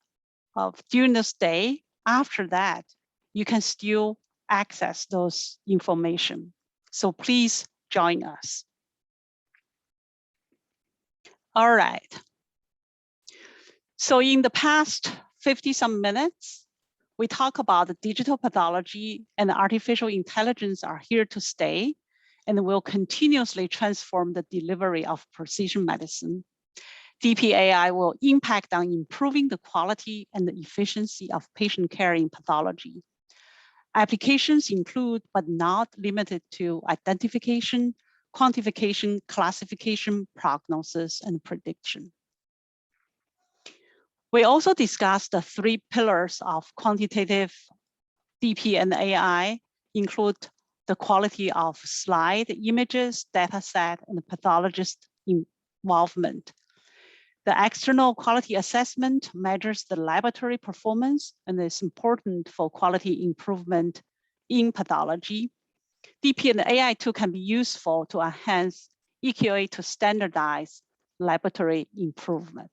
during this day. After that, you can still access those information. So please join us. All right. So in the past 50-some minutes, we talk about the digital pathology and artificial intelligence are here to stay and will continuously transform the delivery of precision medicine. DPAI will impact on improving the quality and the efficiency of patient care in pathology. Applications include, but not limited to, identification, quantification, classification, prognosis, and prediction. We also discussed the 3 pillars of quantitative DP and AI, include the quality of slide images, data set, and the pathologist involvement. The external quality assessment measures the laboratory performance and is important for quality improvement in pathology. DP and AI too can be useful to enhance EQA to standardize laboratory improvement.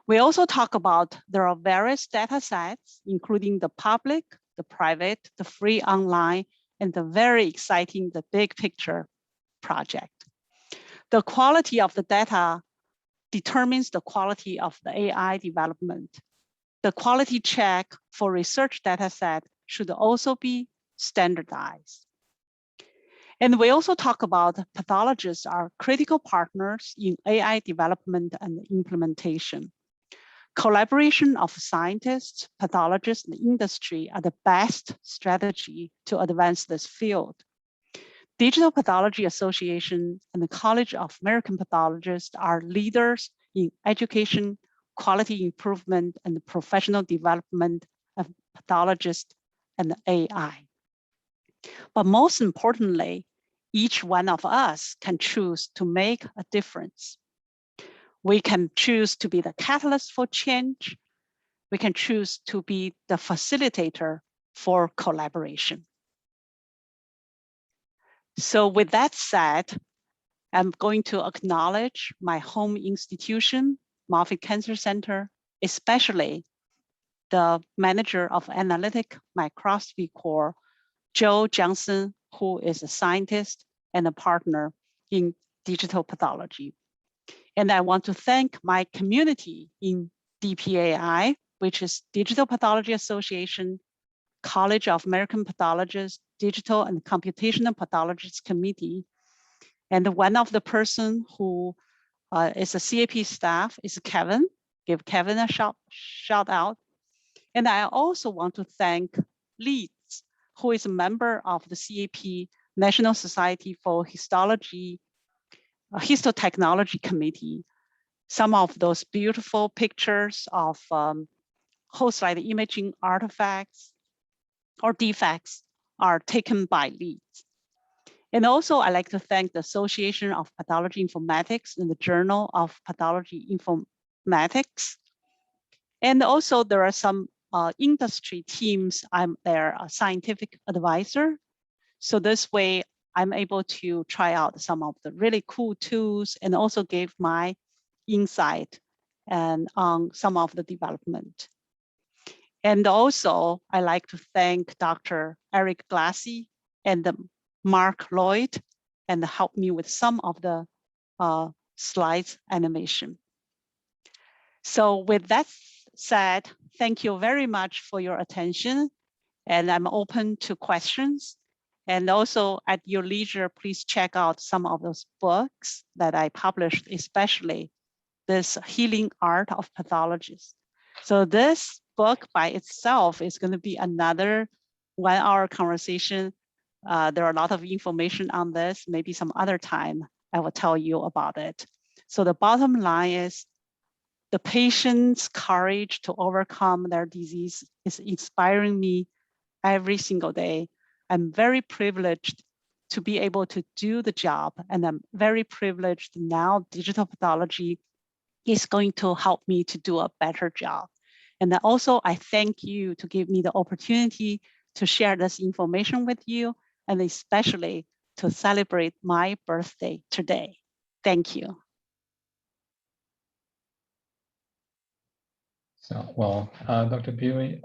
We also talk about there are various data sets, including the public, the private, the free online, and the very exciting, the big picture project. The quality of the data determines the quality of the AI development. The quality check for research data set should also be standardized. And we also talk about pathologists are critical partners in AI development and implementation. Collaboration of scientists, pathologists, and industry are the best strategy to advance this field. Digital Pathology Association and the College of American Pathologists are leaders in education, quality improvement, and professional development of pathologists and AI. But most importantly, each one of us can choose to make a difference. We can choose to be the catalyst for change. We can choose to be the facilitator for collaboration. So with that said, I'm going to acknowledge my home institution, Moffitt Cancer Center, especially the manager of analytic microscopy core, Joe Johnson, who is a scientist and a partner in digital pathology. And I want to thank my community in DPAI, which is Digital Pathology Association, College of American Pathologists, Digital and Computational Pathologists Committee. And one of the person who is a CAP staff is Kevin. Give Kevin a shout out. And I also want to thank Leeds, who is a member of the CAP National Society for Histology, Histotechnology Committee. Some of those beautiful pictures of whole slide imaging artifacts or defects are taken by Leeds. And also I'd like to thank the Association of Pathology Informatics and the Journal of Pathology Informatics. And also there are some industry teams. I'm their scientific advisor. So this way I'm able to try out some of the really cool tools and also give my insight and on some of the development. And also I like to thank Dr. Eric Glassy and Mark Lloyd and help me with some of the slides animation. So with that said, thank you very much for your attention, and I'm open to questions. And also at your leisure, please check out some of those books that I published, especially this Healing Art of Pathology. So this book by itself is going to be another 1-hour conversation. There are a lot of information on this. Maybe some other time I will tell you about it. So the bottom line is the patient's courage to overcome their disease is inspiring me every single day. I'm very privileged to be able to do the job, and I'm very privileged now digital pathology is going to help me to do a better job. And also I thank you to give me the opportunity to share this information with you, and especially to celebrate my birthday today. Thank you. So, well, Dr. Bui,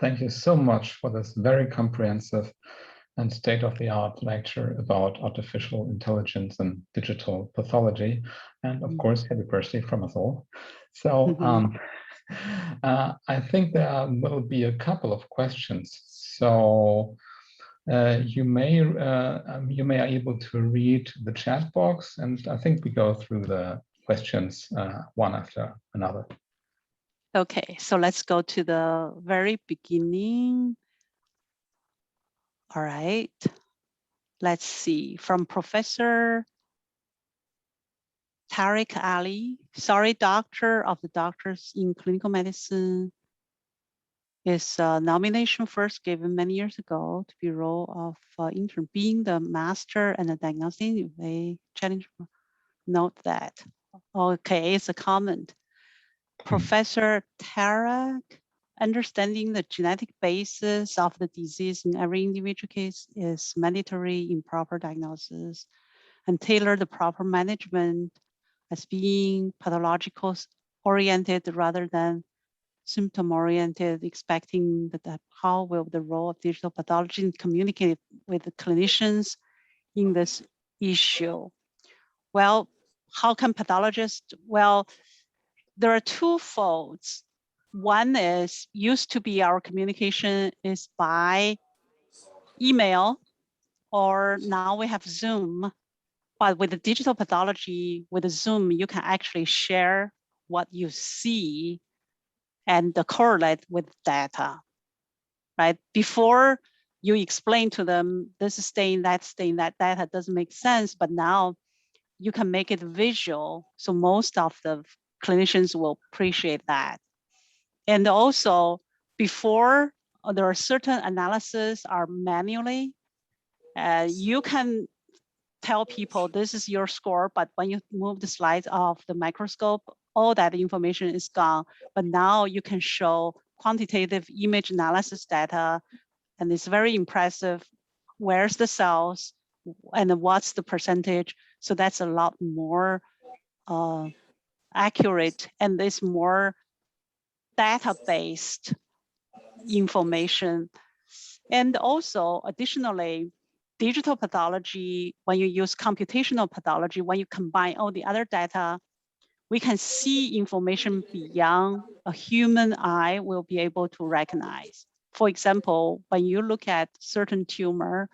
thank you so much for this very comprehensive and state-of-the-art lecture about artificial intelligence and digital pathology. And of course, happy birthday from us all. So I think there will be a couple of questions. So you may are able to read the chat box, and I think we go through the questions one after another. Okay, so let's go to the very beginning. All right, let's see, from Professor Tariq Ali. Sorry, doctor of the doctors in clinical medicine. His nomination first given many years ago to be role of intern, being the master and the diagnostic a challenge. Note that. Okay, it's a comment. Professor Tariq, understanding the genetic basis of the disease in every individual case is mandatory in proper diagnosis, and tailor the proper management as being pathological oriented rather than symptom oriented, expecting that how will the role of digital pathology communicate with the clinicians in this issue. Well, how can pathologists? Well, there are two folds. One is used to be our communication is by email, or now we have Zoom. But with the digital pathology, with the Zoom, you can actually share what you see and correlate with data, right? Before you explain to them, this stain, that data doesn't make sense, but now you can make it visual. So most of the clinicians will appreciate that. And also, before there are certain analyses are manually, you can tell people this is your score, but when you move the slides off the microscope, all that information is gone. But now you can show quantitative image analysis data, and it's very impressive. Where's the cells and what's the percentage? So that's a lot more accurate, and it's more data-based information. And also, additionally, digital pathology, when you use computational pathology, when you combine all the other data, we can see information beyond a human eye will be able to recognize. For example, when you look at certain tumor,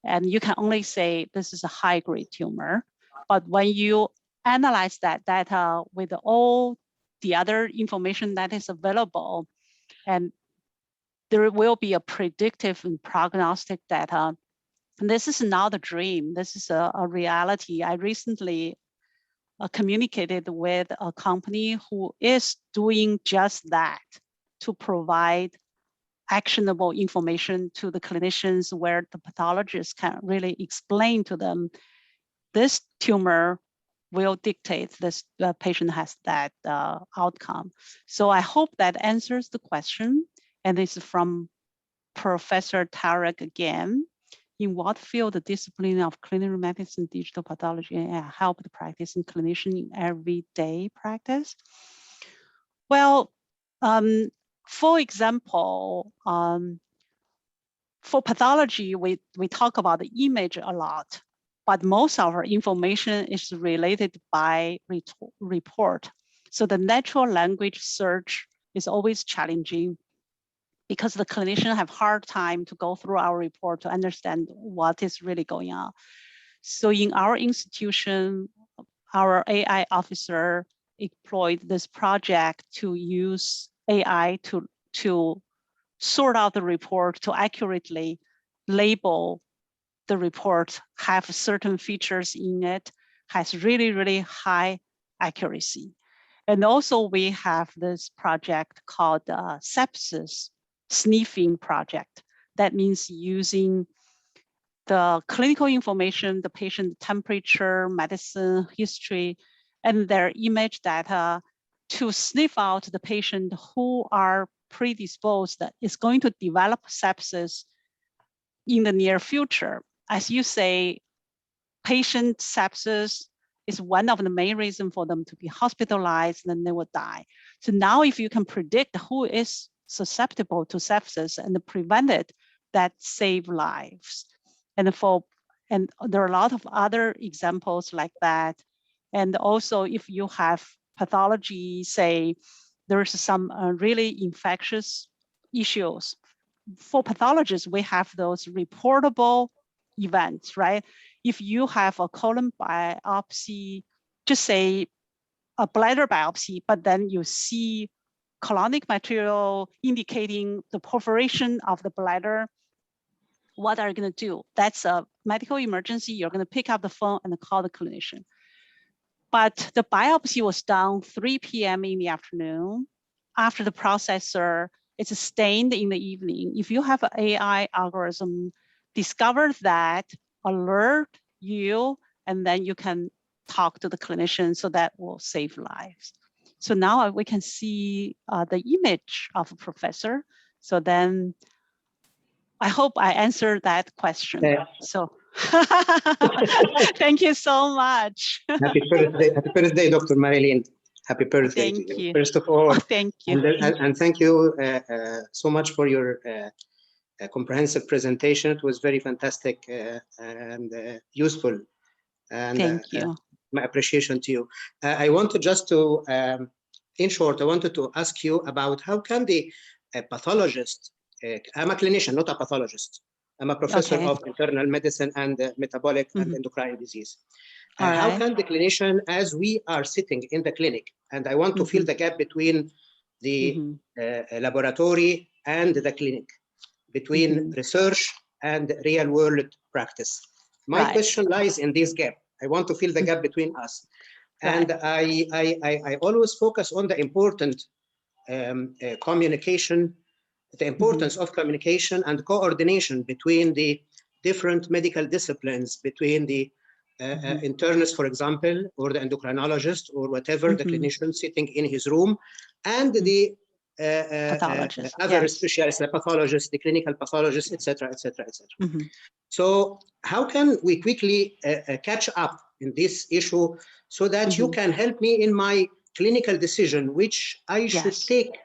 and you can only say this is a high-grade tumor, but when you analyze that data with all the other information that is available, and there will be a predictive and prognostic data. And this is not a dream, this is a reality. I recently communicated with a company who is doing just that, to provide actionable information to the clinicians, where the pathologists can really explain to them, this tumor will dictate this patient has that outcome. So I hope that answers the question. And this is from Professor Tarek again. In what field the discipline of clinical medicine, digital pathology, help the practicing clinician in everyday practice? Well, for example, for pathology, we talk about the image a lot, but most of our information is related by report. So the natural language search is always challenging, because the clinician have hard time to go through our report to understand what is really going on. So in our institution, our AI officer employed this project to use AI to sort out the report, to accurately label the report, have certain features in it, has really, really high accuracy. And also we have this project called sepsis sniffing project. That means using the clinical information, the patient temperature, medicine history, and their image data to sniff out the patient who are predisposed that is going to develop sepsis in the near future. As you say, patient sepsis is one of the main reasons for them to be hospitalized, and they will die. So now if you can predict who is susceptible to sepsis and prevent it, that save lives. And there are a lot of other examples like that. And also if you have pathology, say there's some really infectious issues, for pathologists, we have those reportable events, right? If you have a colon biopsy, just say a bladder biopsy, but then you see colonic material indicating the perforation of the bladder, what are you going to do? That's a medical emergency. You're going to pick up the phone and call the clinician. But the biopsy was done 3 p.m. in the afternoon. After the processor, it's stained in the evening. If you have an AI algorithm, discover that, alert you, and then you can talk to the clinician, so that will save lives. So now we can see the image of a professor. So then I hope I answered that question. So thank you so much. Happy birthday, Dr. Marilyn. Happy birthday thank to you. First of all, thank you. And thank you so much for your comprehensive presentation. It was very fantastic and useful. And thank you. my appreciation to you. I wanted just to, in short, I wanted to ask you about how can the pathologist, I'm a clinician, not a pathologist. I'm a professor of internal medicine and metabolic and endocrine disease. How can the clinician, as we are sitting in the clinic, and I want to fill the gap between the laboratory and the clinic, between research and real world practice. My question lies in this gap. I want to fill the gap between us. And I always focus on the important communication, the importance of communication and coordination between the different medical disciplines, between the internist, for example, or the endocrinologist, or whatever, the clinician sitting in his room, and the other specialists, the pathologist, the clinical pathologist, etc., etc., etc. So how can we quickly catch up in this issue so that you can help me in my clinical decision, which I should take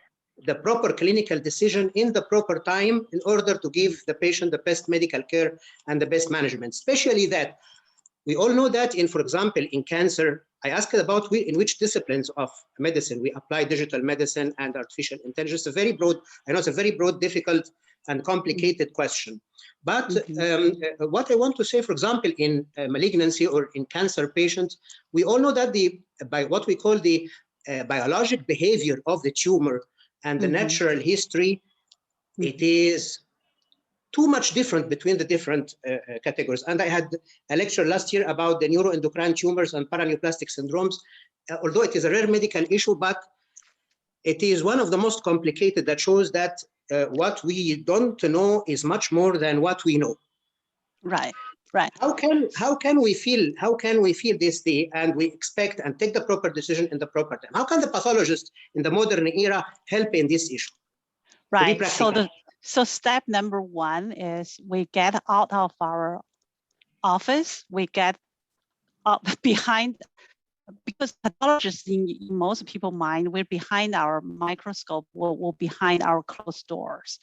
the proper clinical decision in the proper time in order to give the patient the best medical care and the best management, especially that we all know that in, for example, in cancer, I asked about in which disciplines of medicine we apply digital medicine and artificial intelligence. A very broad, I know it's a very broad, difficult and complicated question. But what I want to say, for example, in malignancy or in cancer patients, we all know that by what we call the biologic behavior of the tumor and the natural history, it is too much different between the different categories. And I had a lecture last year about the neuroendocrine tumors and paraneoplastic syndromes. Although it is a rare medical issue, but it is one of the most complicated that shows that what we don't know is much more than what we know. Right. How can we feel this day and we expect and take the proper decision in the proper time? How can the pathologist in the modern era help in this issue? Right. So step number one is we get out of our office, we get up behind, because pathologists in most people's mind, we're behind our microscope, we're behind our closed doors.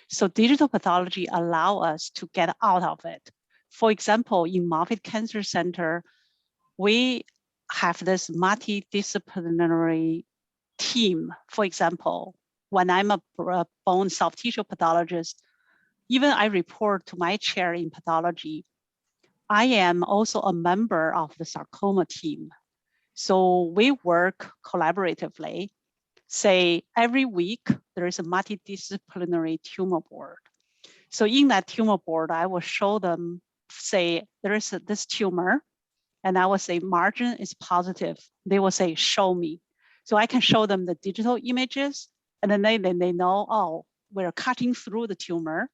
So digital pathology allow us to get out of it. For example, in Moffitt Cancer Center, we have this multidisciplinary team. For example, when I'm a bone soft tissue pathologist, even I report to my chair in pathology, I am also a member of the sarcoma team. So we work collaboratively. Say every week, there is a multidisciplinary tumor board. So in that tumor board, I will show them, say, there is this tumor, and I will say margin is positive. They will say, show me. So I can show them the digital images, and then they know, oh, we're cutting through the tumor.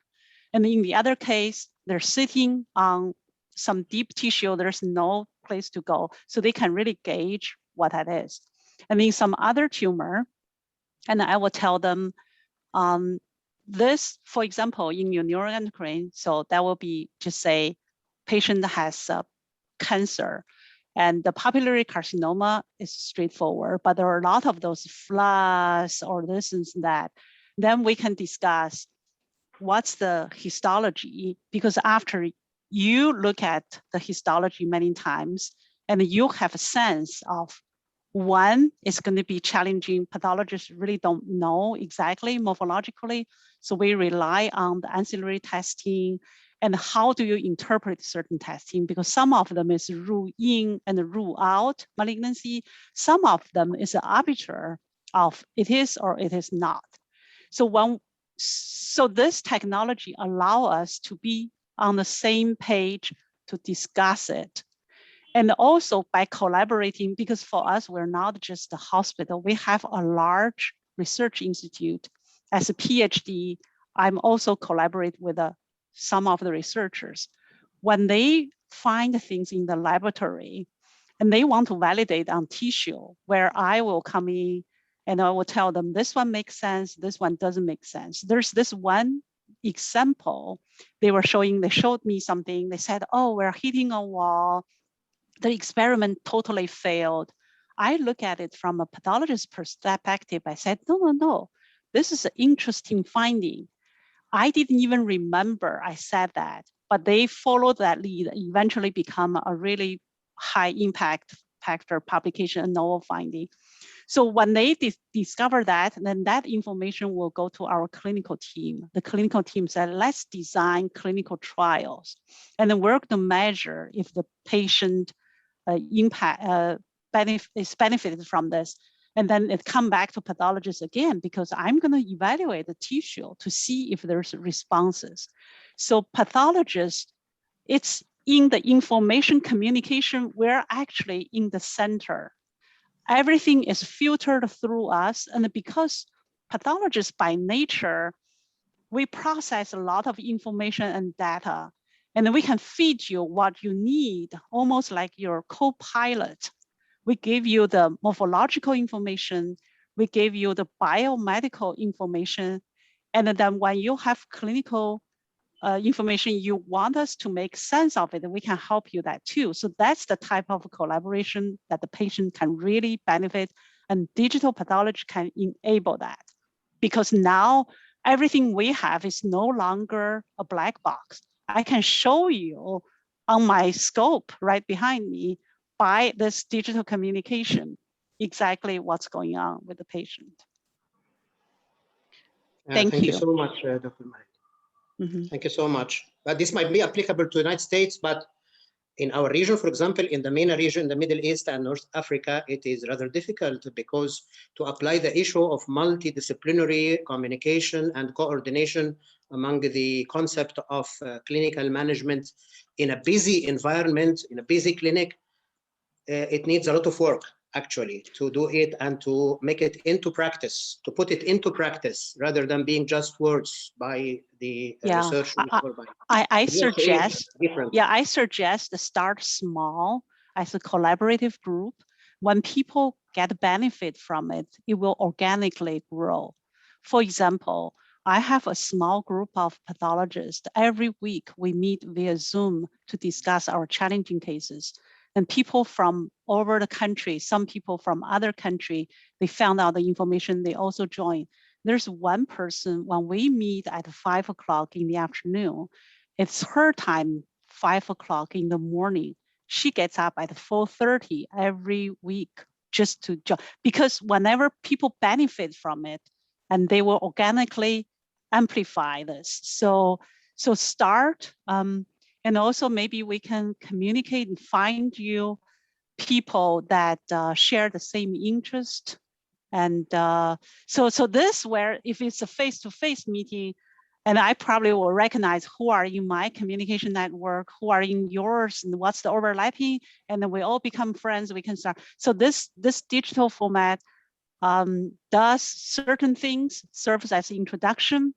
And in the other case, they're sitting on some deep tissue, there's no place to go. So they can really gauge what that is. And in some other tumor, and I will tell them, this, for example, in your neuroendocrine, so that will be just say, patient has cancer. And the papillary carcinoma is straightforward, but there are a lot of those flaws or this and that. Then we can discuss what's the histology, because after you look at the histology many times and you have a sense of one is going to be challenging. Pathologists really don't know exactly morphologically. So we rely on the ancillary testing and how do you interpret certain testing, because some of them is rule in and rule out malignancy. Some of them is an arbiter of it is or it is not. So this technology allow us to be on the same page to discuss it. And also by collaborating, because for us, we're not just a hospital, we have a large research institute. As a PhD, I'm also collaborate with some of the researchers. When they find things in the laboratory and they want to validate on tissue, where I will come in and I will tell them, this one makes sense, this one doesn't make sense. There's this one example they showed me something. They said, oh, we're hitting a wall. The experiment totally failed. I look at it from a pathologist perspective. I said, no, this is an interesting finding. I didn't even remember I said that, but they followed that lead, eventually become a really high impact factor publication and novel finding. So when they discover that, then that information will go to our clinical team. The clinical team said, let's design clinical trials and then work to measure if the patient is benefited from this. And then it come back to pathologists again, because I'm going to evaluate the tissue to see if there's responses. So pathologists, it's in the information communication, we're actually in the center. Everything is filtered through us. And because pathologists by nature, we process a lot of information and data, and then we can feed you what you need, almost like your co-pilot. We give you the morphological information, we give you the biomedical information, and then when you have clinical information you want us to make sense of it, we can help you that too. So that's the type of collaboration that the patient can really benefit, and digital pathology can enable that. Because now everything we have is no longer a black box. I can show you on my scope right behind me by this digital communication exactly what's going on with the patient. Thank you so much, Dr. Marilyn. Thank you so much. But this might be applicable to the United States, but in our region, for example, in the MENA region, the Middle East and North Africa, it is rather difficult because to apply the issue of multidisciplinary communication and coordination among the concept of clinical management in a busy environment, in a busy clinic, it needs a lot of work actually to do it and to make it into practice, to put it into practice rather than being just words by the research. I suggest to start small as a collaborative group. When people get benefit from it, it will organically grow. For example, I have a small group of pathologists. Every week we meet via Zoom to discuss our challenging cases. And people from all over the country, some people from other country, they found out the information, they also join. There's one person, when we meet at 5 o'clock in the afternoon, it's her time, 5 o'clock in the morning. She gets up at 4:30 every week just to join, because whenever people benefit from it, and they will organically amplify this. So start, and also maybe we can communicate and find you people that share the same interest. And so this where if it's a face-to-face meeting, and I probably will recognize who are in my communication network, who are in yours, and what's the overlapping, and then we all become friends, we can start. So this digital format does certain things, serves as introduction,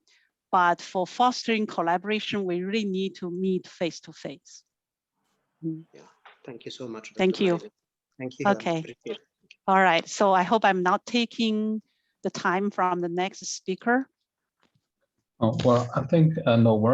but for fostering collaboration, we really need to meet face-to-face. Yeah, thank you so much. Dr. Thank you. Marilyn. Thank you. Okay. All right. So I hope I'm not taking the time from the next speaker. Oh, well, I think no worries.